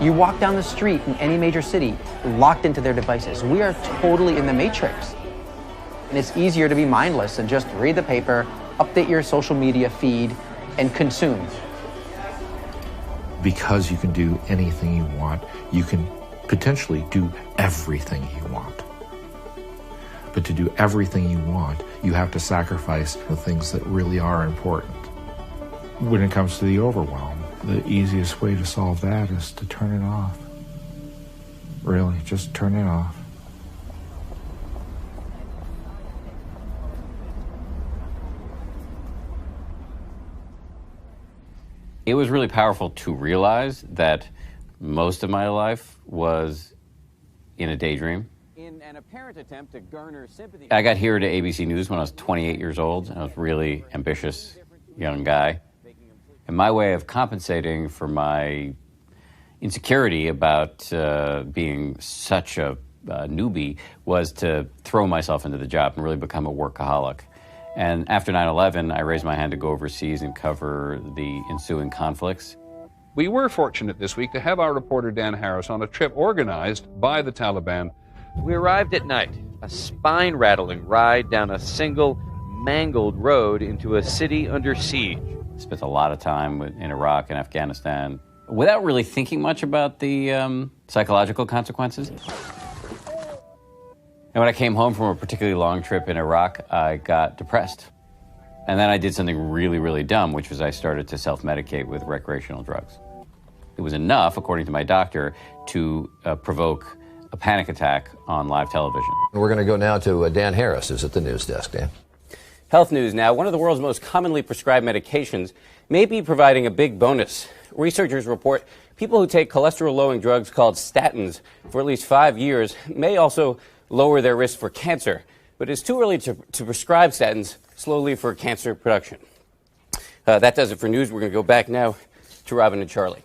[SPEAKER 18] You walk down the street in any major city, locked into their devices. We are totally in the matrix. And it's easier to be mindless and just read the paper, update your social media feed, and consume.
[SPEAKER 9] Because you can do anything you want, you can potentially do everything you want. But to do everything you want, you have to sacrifice the things that really are important. When it comes to the overwhelm, the easiest way to solve that is to turn it off. Really, just turn it off.
[SPEAKER 25] It was really powerful to realize that most of my life was in a daydream.
[SPEAKER 26] In an apparent attempt to garner sympathy.
[SPEAKER 25] I got here to ABC News when I was 28 years old, and I was a really ambitious young guy. And my way of compensating for my insecurity about being such a newbie was to throw myself into the job and really become a workaholic. And after 9/11, I raised my hand to go overseas and cover the ensuing conflicts.
[SPEAKER 27] We were fortunate this week to have our reporter Dan Harris on a trip organized by the Taliban.
[SPEAKER 26] We arrived at night, a spine-rattling ride down a single, mangled road into a city under siege.
[SPEAKER 25] Spent a lot of time in Iraq and Afghanistan without really thinking much about the psychological consequences. And when I came home from a particularly long trip in Iraq, I got depressed. And then I did something really, really dumb, which was I started to self-medicate with recreational drugs. It was enough, according to my doctor, to provoke a panic attack on live television.
[SPEAKER 3] We're going to go now to Dan Harris, who's at the news desk. Dan.
[SPEAKER 4] Health news now. One of the world's most commonly prescribed medications may be providing a big bonus. Researchers report people who take cholesterol-lowering drugs called statins for at least 5 years may also lower their risk for cancer. But it's too early to prescribe statins slowly for cancer production. That does it for news. We're going to go back now to Robin and Charlie.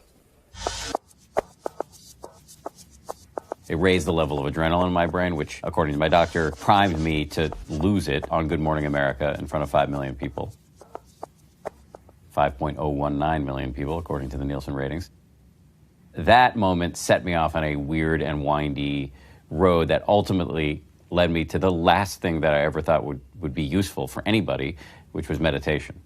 [SPEAKER 4] It raised the level of adrenaline in my brain, which, according to my doctor, primed me to lose it on Good Morning America in front of 5 million people. 5.019 million people, according to the Nielsen ratings. That moment set me off on a weird and windy road that ultimately led me to the last thing that I ever thought would be useful for anybody, which was meditation.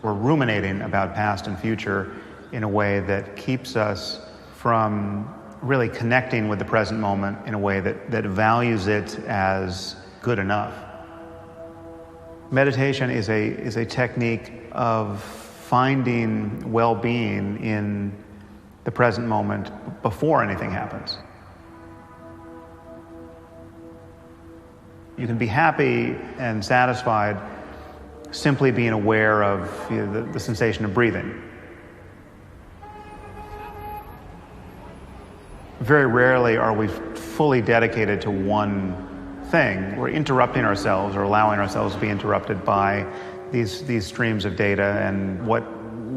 [SPEAKER 5] We're ruminating about past and future in a way that keeps us from really connecting with the present moment in a way that values it as good enough. Meditation is a technique of finding well-being in the present moment before anything happens. You can be happy and satisfied simply being aware of the sensation of breathing. Very rarely are we fully dedicated to one thing. We're interrupting ourselves or allowing ourselves to be interrupted by these streams of data and what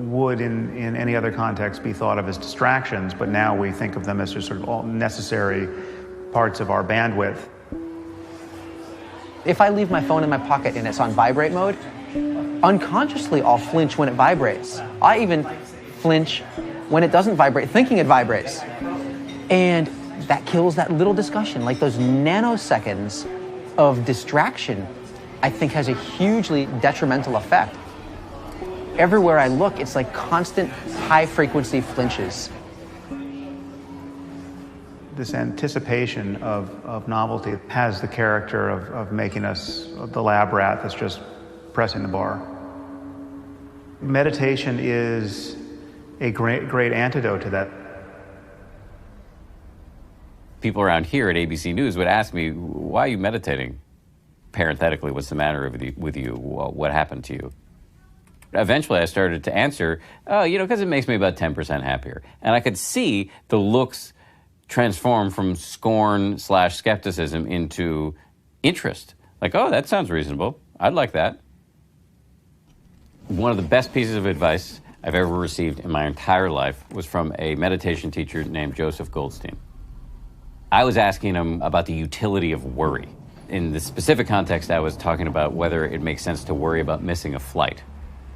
[SPEAKER 5] would in any other context be thought of as distractions, but now we think of them as just sort of all necessary parts of our bandwidth.
[SPEAKER 18] If I leave my phone in my pocket and it's on vibrate mode, unconsciously I'll flinch when it vibrates. I even flinch when it doesn't vibrate, thinking it vibrates. And that kills that little discussion. Like those nanoseconds of distraction, I think has a hugely detrimental effect. Everywhere I look, it's like constant high-frequency flinches.
[SPEAKER 5] This anticipation of novelty has the character of making us the lab rat that's just pressing the bar. Meditation is a great antidote to that.
[SPEAKER 25] People around here at ABC News would ask me, why are you meditating? Parenthetically, what's the matter with you? What happened to you? Eventually, I started to answer, because it makes me about 10% happier. And I could see the looks transform from scorn/skepticism into interest. Like, oh, that sounds reasonable. I'd like that. One of the best pieces of advice I've ever received in my entire life was from a meditation teacher named Joseph Goldstein. I was asking him about the utility of worry. In the specific context, I was talking about whether it makes sense to worry about missing a flight.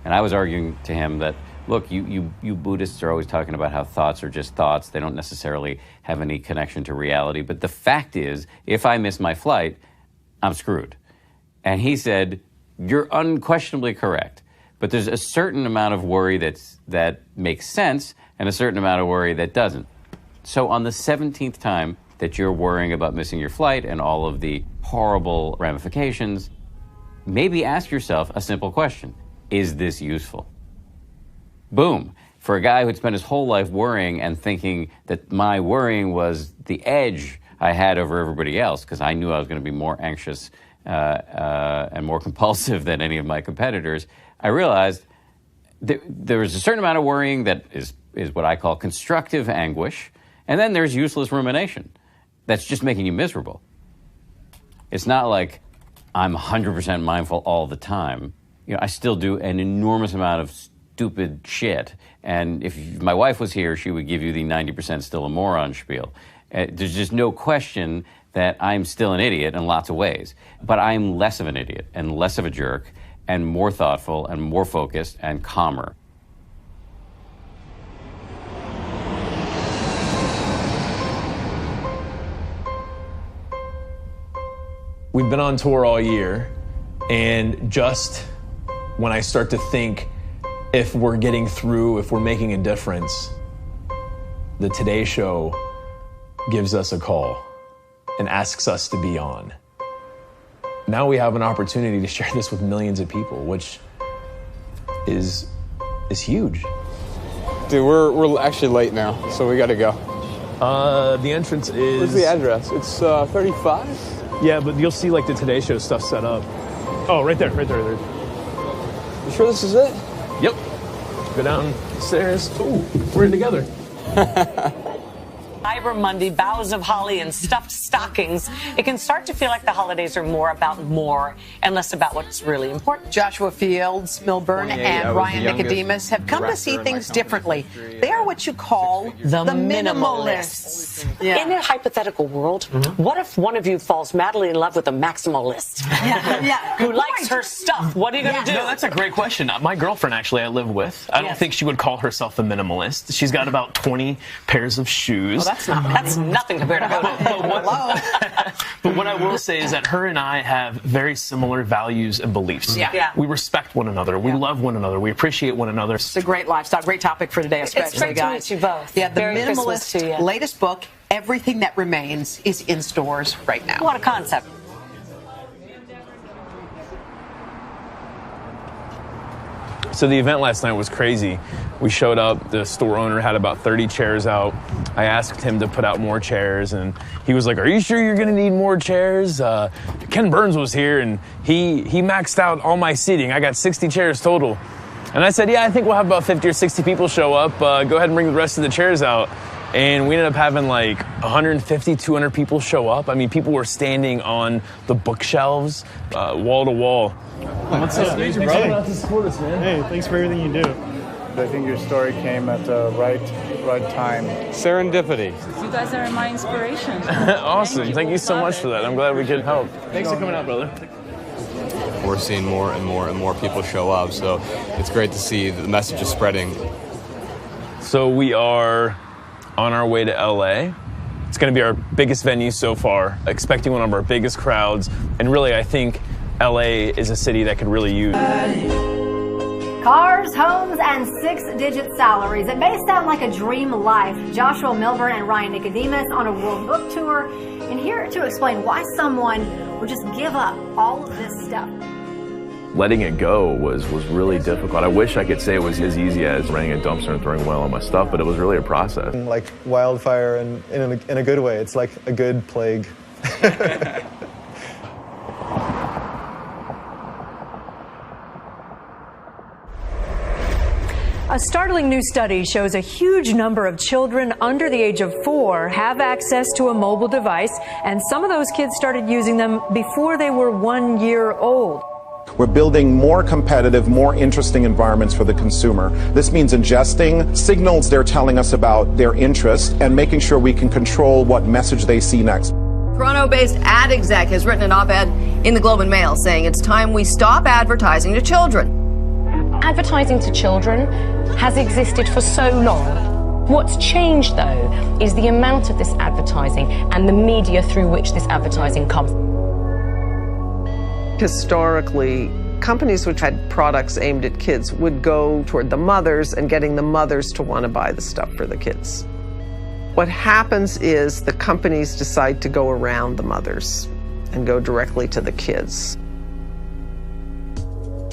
[SPEAKER 25] And I was arguing to him that, look, you Buddhists are always talking about how thoughts are just thoughts. They don't necessarily have any connection to reality. But the fact is, if I miss my flight, I'm screwed. And he said, you're unquestionably correct. But there's a certain amount of worry that makes sense and a certain amount of worry that doesn't. So on the 17th time that you're worrying about missing your flight and all of the horrible ramifications, maybe ask yourself a simple question. Is this useful? Boom. For a guy who'd spent his whole life worrying and thinking that my worrying was the edge I had over everybody else, because I knew I was going to be more anxious and more compulsive than any of my competitors, I realized there was a certain amount of worrying that is what I call constructive anguish, and then there's useless rumination. That's just making you miserable. It's not like I'm 100% mindful all the time. I still do an enormous amount of stupid shit. And if my wife was here, she would give you the 90% still a moron spiel. There's just no question that I'm still an idiot in lots of ways. But I'm less of an idiot and less of a jerk and more thoughtful and more focused and calmer.
[SPEAKER 2] We've been on tour all year, and just when I start to think if we're getting through, if we're making a difference, the Today Show gives us a call and asks us to be on. Now we have an opportunity to share this with millions of people, which is huge.
[SPEAKER 11] Dude, we're actually late now, so we gotta go.
[SPEAKER 2] The entrance is...
[SPEAKER 11] Where's the address? It's 35?
[SPEAKER 2] Yeah, but you'll see like the Today Show stuff set up. Oh, right there.
[SPEAKER 11] You sure this is it?
[SPEAKER 2] Yep. Go downstairs. Ooh, we're in together.
[SPEAKER 7] Cyber Monday, boughs of holly and stuffed stockings. It can start to feel like the holidays are more about more and less about what's really important.
[SPEAKER 8] Joshua Fields, Milburn, and Ryan Nicodemus have come to see things differently. They are what you call the minimalists.
[SPEAKER 7] Yeah. In a hypothetical world, what if one of you falls madly in love with a maximalist? Who likes her stuff? What are you going to do?
[SPEAKER 2] No, that's a great question. My girlfriend, actually, I live with, I don't think she would call herself a minimalist. She's got about 20 pairs of shoes.
[SPEAKER 7] That's nothing compared to her.
[SPEAKER 2] But what I will say is that her and I have very similar values and beliefs.
[SPEAKER 8] Yeah.
[SPEAKER 2] We respect one another. We love one another. We appreciate one another.
[SPEAKER 8] It's a great lifestyle, great topic for today, especially,
[SPEAKER 7] it's great
[SPEAKER 8] guys.
[SPEAKER 7] to meet you both.
[SPEAKER 8] Yeah, the
[SPEAKER 7] Merry Christmas
[SPEAKER 8] Minimalist
[SPEAKER 7] to you.
[SPEAKER 8] latest book, Everything That Remains, is in stores right now.
[SPEAKER 7] What a concept.
[SPEAKER 2] So the event last night was crazy. We showed up, the store owner had about 30 chairs out. I asked him to put out more chairs, and he was like, "Are you sure you're gonna need more chairs?" Ken Burns was here, and he maxed out all my seating. I got 60 chairs total. And I said, "Yeah, I think we'll have about 50 or 60 people show up. Go ahead and bring the rest of the chairs out." And we ended up having like 150, 200 people show up. I mean, people were standing on the bookshelves, wall to wall.
[SPEAKER 10] What's up?
[SPEAKER 2] Thanks for coming out to support us, man.
[SPEAKER 10] Hey, thanks for everything you do. I think your story came at the right time.
[SPEAKER 11] Serendipity.
[SPEAKER 13] You guys are my inspiration.
[SPEAKER 2] Awesome. Thank you so much for that. I'm glad we could help. Thanks for coming out, brother.
[SPEAKER 16] We're seeing more and more and more people show up, so it's great to see the message is spreading.
[SPEAKER 2] So we are on our way to LA. It's going to be our biggest venue so far, expecting one of our biggest crowds, and really I think LA is a city that could really use.
[SPEAKER 23] Cars, homes, and six-digit salaries. It may sound like a dream life. Joshua Milburn and Ryan Nicodemus on a world book tour, and here to explain why someone would just give up all of this stuff.
[SPEAKER 24] Letting it go was really difficult. I wish I could say it was as easy as renting a dumpster and throwing away all my stuff, but it was really a process.
[SPEAKER 10] Like wildfire, and in a good way. It's like a good plague.
[SPEAKER 28] A startling new study shows a huge number of children under the age of 4 have access to a mobile device, and some of those kids started using them before they were 1 year old.
[SPEAKER 29] We're building more competitive, more interesting environments for the consumer. This means ingesting signals they're telling us about their interest and making sure we can control what message they see next.
[SPEAKER 30] Toronto-based ad exec has written an op-ed in the Globe and Mail saying it's time we stop advertising to children.
[SPEAKER 31] Advertising to children has existed for so long. What's changed, though, is the amount of this advertising and the media through which this advertising comes.
[SPEAKER 32] Historically, companies which had products aimed at kids would go toward the mothers and getting the mothers to want to buy the stuff for the kids. What happens is the companies decide to go around the mothers and go directly to the kids.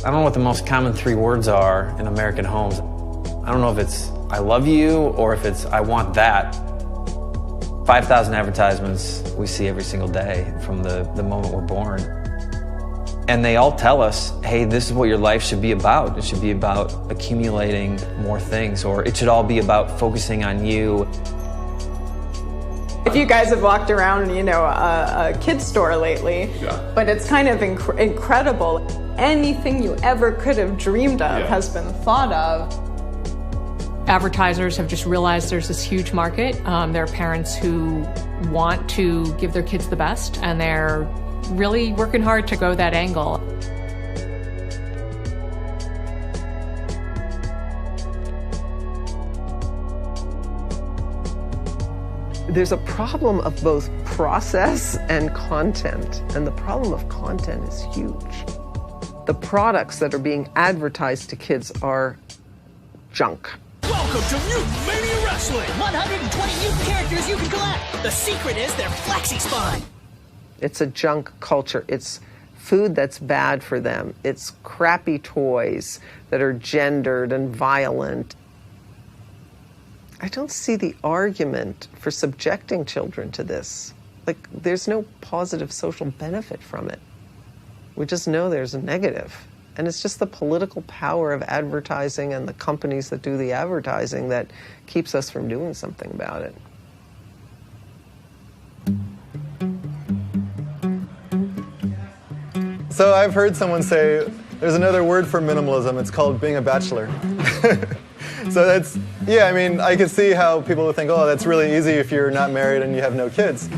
[SPEAKER 33] I don't know what the most common 3 words are in American homes. I don't know if it's I love you or if it's I want that. 5,000 advertisements we see every single day from the moment we're born. And they all tell us, hey, this is what your life should be about. It should be about accumulating more things, or it should all be about focusing on you.
[SPEAKER 34] If you guys have walked around, a kid's store lately, but it's kind of incredible. Anything you ever could have dreamed of has been thought of.
[SPEAKER 35] Advertisers have just realized there's this huge market. There are parents who want to give their kids the best, and they're really working hard to go that angle.
[SPEAKER 32] There's a problem of both process and content. And the problem of content is huge. The products that are being advertised to kids are junk.
[SPEAKER 1] Welcome to Mutant Mania Wrestling! 120 mutant characters you can collect! The secret is their flexi spine!
[SPEAKER 32] It's a junk culture. It's food that's bad for them. It's crappy toys that are gendered and violent. I don't see the argument for subjecting children to this. Like, there's no positive social benefit from it. We just know there's a negative. And it's just the political power of advertising and the companies that do the advertising that keeps us from doing something about it.
[SPEAKER 3] So I've heard someone say, there's another word for minimalism, it's called being a bachelor. So that's, yeah, I mean, I could see how people would think, oh, that's really easy if you're not married and you have no kids.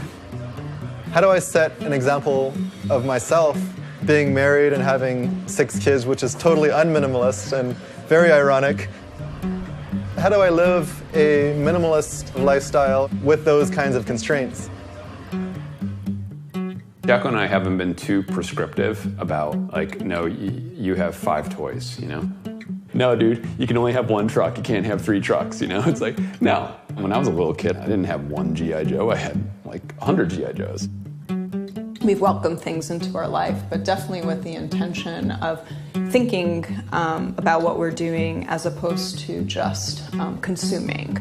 [SPEAKER 3] How do I set an example of myself being married and having 6 kids, which is totally unminimalist and very ironic? How do I live a minimalist lifestyle with those kinds of constraints?
[SPEAKER 4] Jacko and I haven't been too prescriptive about, like, no, you have 5 toys, you know? No, dude, you can only have 1 truck. You can't have 3 trucks, you know? It's like, no. When I was a little kid, I didn't have 1 G.I. Joe. I had, like, 100 G.I. Joes.
[SPEAKER 34] We've welcomed things into our life, but definitely with the intention of thinking about what we're doing as opposed to just consuming.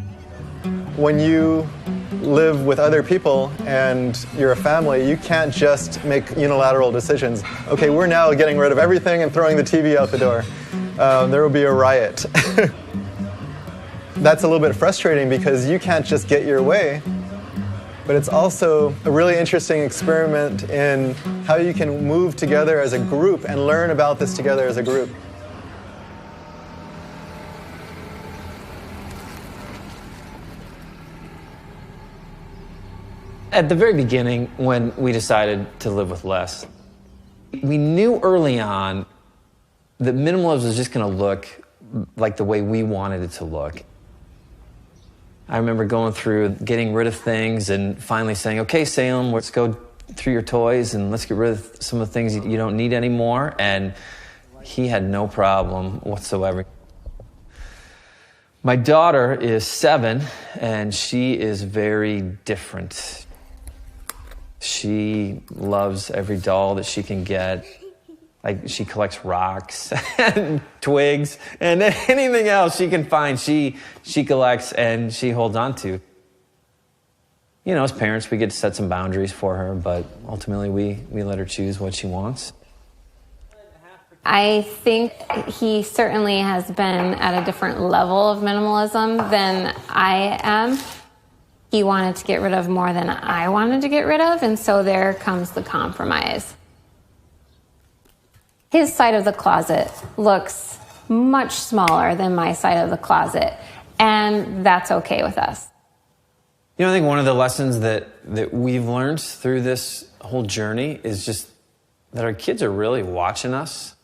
[SPEAKER 3] When you live with other people and you're a family, you can't just make unilateral decisions. Okay, we're now getting rid of everything and throwing the TV out the door. There will be a riot. That's a little bit frustrating because you can't just get your way, but it's also a really interesting experiment in how you can move together as a group and learn about this together as a group.
[SPEAKER 33] At the very beginning, when we decided to live with less, we knew early on that minimalism was just going to look like the way we wanted it to look. I remember going through getting rid of things and finally saying, okay, Salem, let's go through your toys and let's get rid of some of the things you don't need anymore. And he had no problem whatsoever. My daughter is 7 and she is very different. She loves every doll that she can get. Like, she collects rocks and twigs and anything else she can find, she collects and she holds on to. You know, as parents, we get to set some boundaries for her, but ultimately we let her choose what she wants.
[SPEAKER 6] I think he certainly has been at a different level of minimalism than I am. He wanted to get rid of more than I wanted to get rid of, and so there comes the compromise. His side of the closet looks much smaller than my side of the closet, and that's okay with us.
[SPEAKER 33] You know, I think one of the lessons that we've learned through this whole journey is just that our kids are really watching us.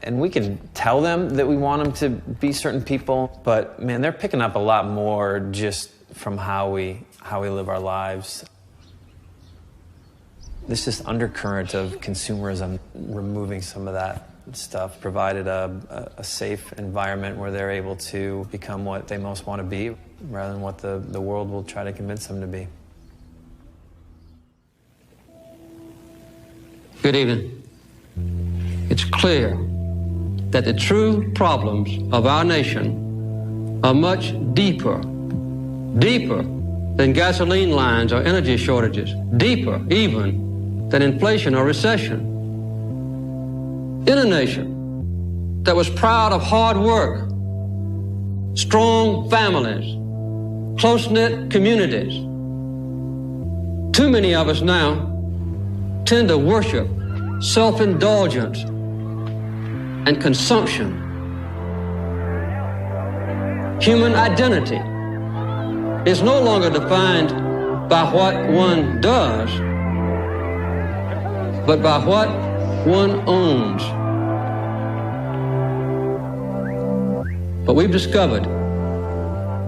[SPEAKER 33] And we can tell them that we want them to be certain people, but man, they're picking up a lot more just from how we live our lives. This just undercurrent of consumerism, removing some of that stuff, provided a safe environment where they're able to become what they most want to be, rather than what the world will try to convince them to be.
[SPEAKER 9] Good evening. It's clear that the true problems of our nation are much deeper than gasoline lines or energy shortages, deeper even than inflation or recession. In a nation that was proud of hard work, strong families, close-knit communities, too many of us now tend to worship self-indulgence and consumption. Human identity is no longer defined by what one does, but by what one owns. But we've discovered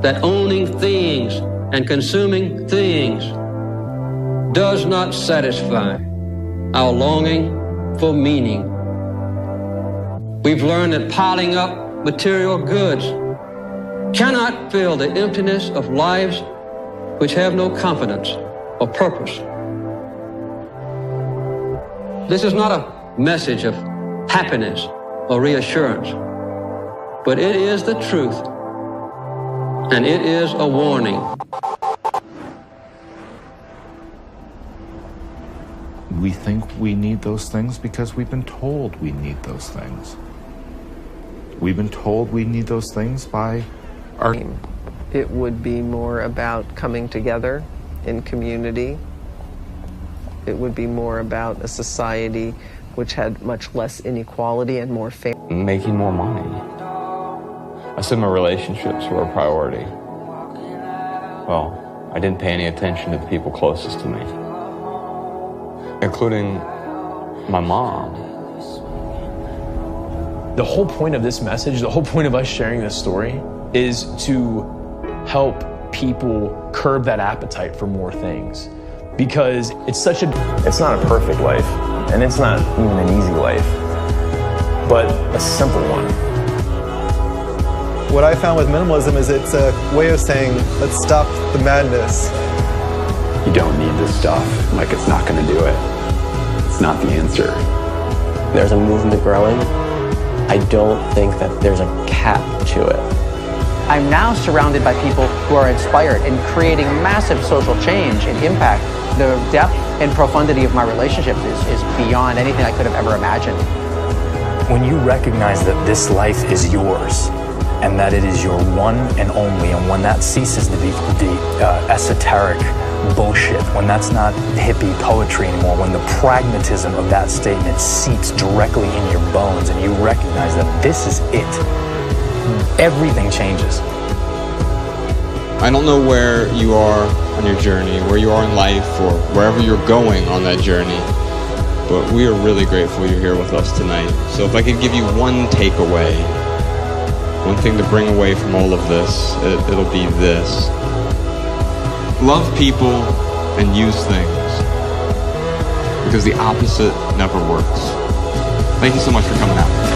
[SPEAKER 9] that owning things and consuming things does not satisfy our longing for meaning. We've learned that piling up material goods cannot fill the emptiness of lives which have no confidence or purpose. This is not a message of happiness or reassurance, but it is the truth, and it is a warning.
[SPEAKER 5] We think we need those things because we've been told we need those things. We've been told we need those things by our...
[SPEAKER 32] It would be more about coming together in community. It would be more about a society which had much less inequality and more fair.
[SPEAKER 11] Making more money. I said my relationships were a priority. Well, I didn't pay any attention to the people closest to me, including my mom.
[SPEAKER 2] The whole point of this message, the whole point of us sharing this story is to help people curb that appetite for more things. Because it's not a perfect life, and it's not even an easy life, but a simple one.
[SPEAKER 3] What I found with minimalism is it's a way of saying, let's stop the madness.
[SPEAKER 4] You don't need this stuff, like it's not gonna do it. It's not the answer.
[SPEAKER 7] There's a movement growing. I don't think that there's a cap to it.
[SPEAKER 8] I'm now surrounded by people who are inspired and creating massive social change and impact. The depth and profundity of my relationships is beyond anything I could have ever imagined.
[SPEAKER 12] When you recognize that this life is yours and that it is your one and only, and when that ceases to be the esoteric bullshit, when that's not hippie poetry anymore, when the pragmatism of that statement seeps directly in your bones and you recognize that this is it, everything changes.
[SPEAKER 16] I don't know where you are on your journey, where you are in life, or wherever you're going on that journey, but we are really grateful you're here with us tonight. So if I could give you one takeaway, one thing to bring away from all of this, it'll be this. Love people and use things, because the opposite never works. Thank you so much for coming out.